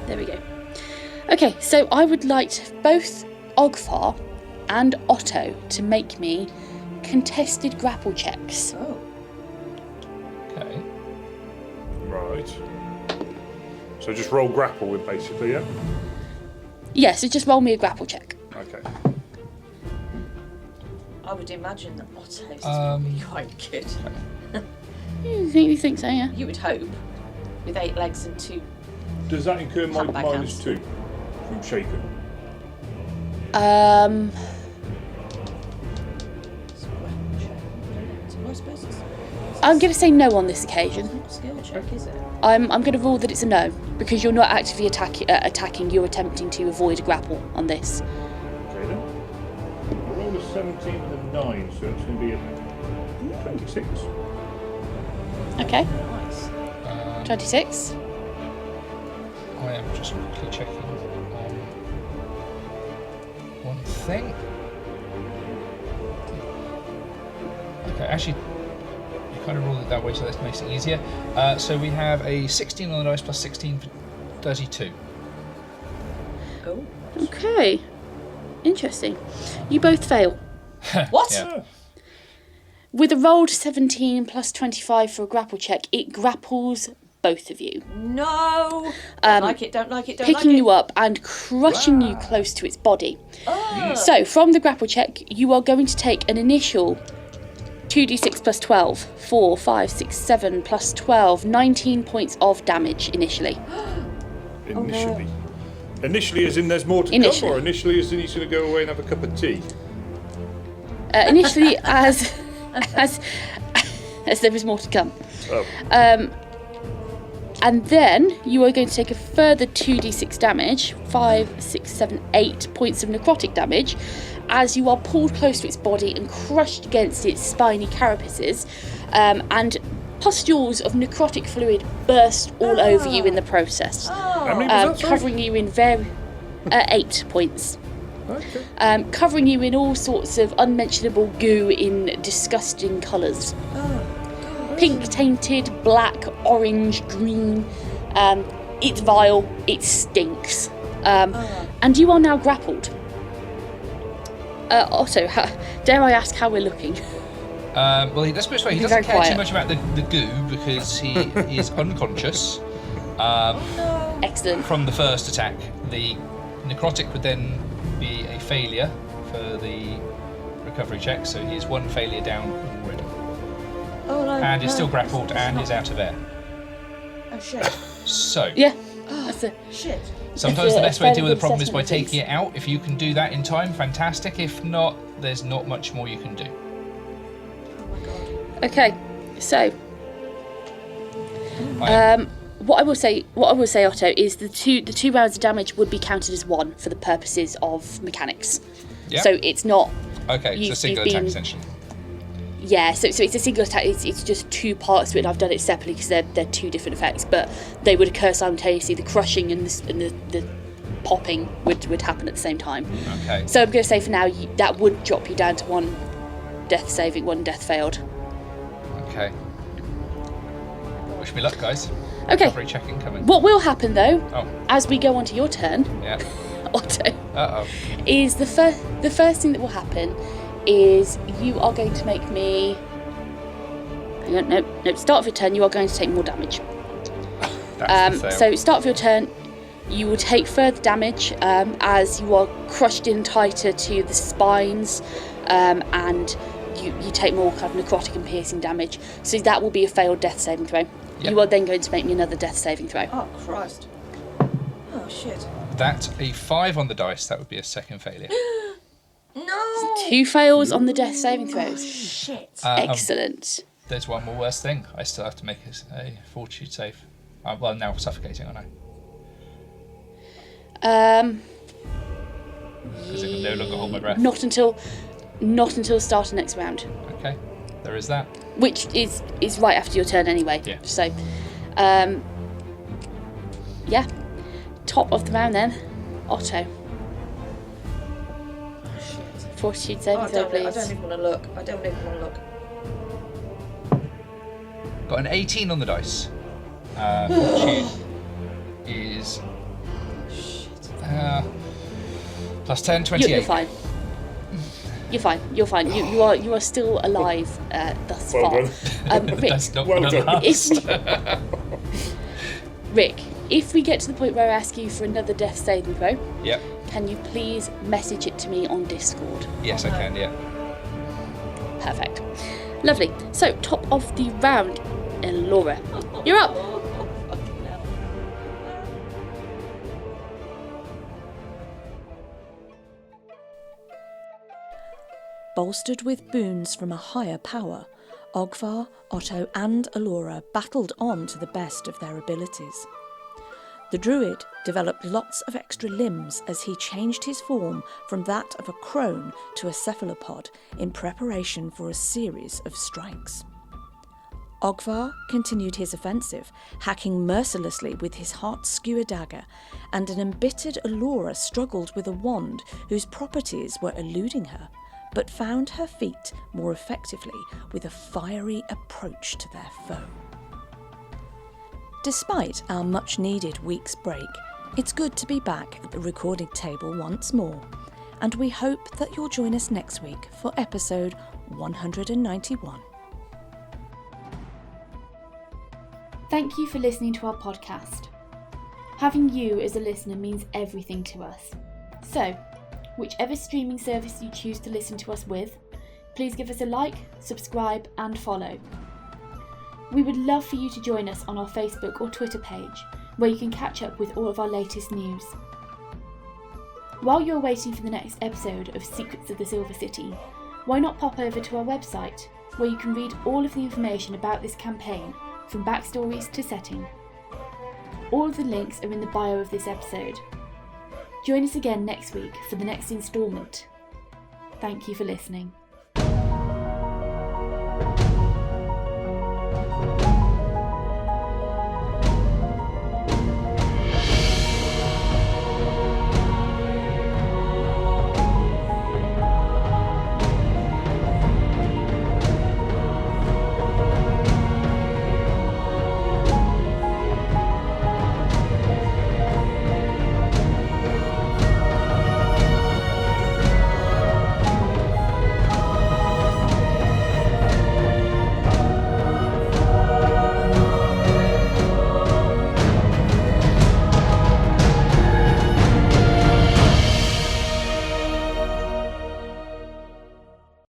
There we go. Okay, so I would like both Ogvar and Otto to make me contested grapple checks. Oh. Okay. Right. So just roll grapple with basically, yeah? Yeah, so just roll me a grapple check. Okay. I would imagine that Otto's is probably quite good. You think so, yeah? You would hope. With 8 legs and 2. Does that incur my Humpback -2 from shaken? I suppose it's I'm going to say no on this occasion. not a skill check, is it? I'm going to rule that it's a no, because you're not actively attacking, you're attempting to avoid a grapple on this. Okay then. I rolled a 17 and a 9, so it's going to be a 26. Okay, Nice. 26. I am just quickly checking on one thing. Okay, actually, you kind of ruled it that way, so that makes it easier. So we have a 16 on the dice plus 16 for 32. Oh. Okay, interesting. You both fail. What? Yeah. With a rolled 17 plus 25 for a grapple check, it grapples both of you. No! Don't like it, don't like it, don't Picking like you up and crushing you close to its body. Oh. So, from the grapple check, you are going to take an initial 2d6 plus 12, 4, 5, 6, 7 plus 12, 19 points of damage initially. Initially. Initially as in there's more to Initially. come, or initially as in he's going to go away and have a cup of tea? Initially as there is more to come. Oh. And then you are going to take a further 2d6 damage, 5, 6, 7, 8 points of necrotic damage, as you are pulled close to its body and crushed against its spiny carapaces, and pustules of necrotic fluid burst all over you in the process, How many was that, sorry? covering you in 8 points. Okay. Covering you in all sorts of unmentionable goo in disgusting colours. Pink tainted, black, orange, green. It's vile, it stinks. And you are now grappled. Otto, dare I ask how we're looking? Well, let's put it this way, he Be doesn't very care too quiet. much about the goo because he is unconscious Excellent. from the first attack. The necrotic would then be a failure for the recovery check, so he is one failure down already. Oh, no. And is still grappled and is out of air. Oh, shit. So, Yeah, that's a Shit. sometimes That's the a best way to deal with fairly the problem is by assessment of taking it out. If you can do that in time, fantastic. If not, there's not much more you can do. Oh, my God. okay. So, I- what I will say, Otto, is the two rounds of damage would be counted as one for the purposes of mechanics. Yep. So it's not. Okay, it's a single you've attack been- essentially. Yeah, so it's a single attack. It's just two parts to it, and I've done it separately because they're two different effects, but they would occur simultaneously. The crushing and the popping would happen at the same time. Okay. So I'm going to say for now that would drop you down to one death saving, one death failed. Okay. Wish me luck, guys. Okay. Recovery check incoming. What will happen though, Oh, as we go on to your turn, yeah. Otto, Uh-oh. is the first thing that will happen is you are going to make me. Hang on, no. Start of your turn, you are going to take more damage. That's the fail. So, start of your turn, you will take further damage as you are crushed in tighter to the spines, and you take more kind of necrotic and piercing damage. So that will be a failed death saving throw. Yep. You are then going to make me another death saving throw. Oh, Christ. Oh, shit. That's a 5 on the dice. That would be a second failure. No! 2 fails on the death saving throws. Shit. Excellent. There's one more worse thing. I still have to make a fortitude save. Well, now I'm suffocating, aren't I? Because I can no longer hold my breath. Not until the start of next round, Okay, there is that. which is right after your turn anyway. Yeah. So, yeah. Top of the round then, Otto. Fortitude Oh, saving I throw, don't please. even want to look. I don't even want to look. Got an 18 on the dice. Fortitude is plus 10, 28. You're fine. You're fine. You're fine. You are still alive thus Well far. done. Rick, That's not Well gonna done. last. Rick, if we get to the point where I ask you for another death saving throw, Yep. can you please message it to me on Discord? Yes, I can. Yeah. Perfect. Lovely. So, top of the round, Laura, you're up. Bolstered with boons from a higher power, Ogvar, Otto and Allura battled on to the best of their abilities. The druid developed lots of extra limbs as he changed his form from that of a crone to a cephalopod in preparation for a series of strikes. Ogvar continued his offensive, hacking mercilessly with his heart-skewer dagger, and an embittered Allura struggled with a wand whose properties were eluding her, but found her feet more effectively with a fiery approach to their foe. Despite our much-needed week's break, it's good to be back at the recording table once more, and we hope that you'll join us next week for episode 191. Thank you for listening to our podcast. Having you as a listener means everything to us. So, whichever streaming service you choose to listen to us with, please give us a like, subscribe and follow. We would love for you to join us on our Facebook or Twitter page, where you can catch up with all of our latest news. While you're waiting for the next episode of Secrets of the Silver City, why not pop over to our website, where you can read all of the information about this campaign, from backstories to setting. All of the links are in the bio of this episode. Join us again next week for the next instalment. Thank you for listening.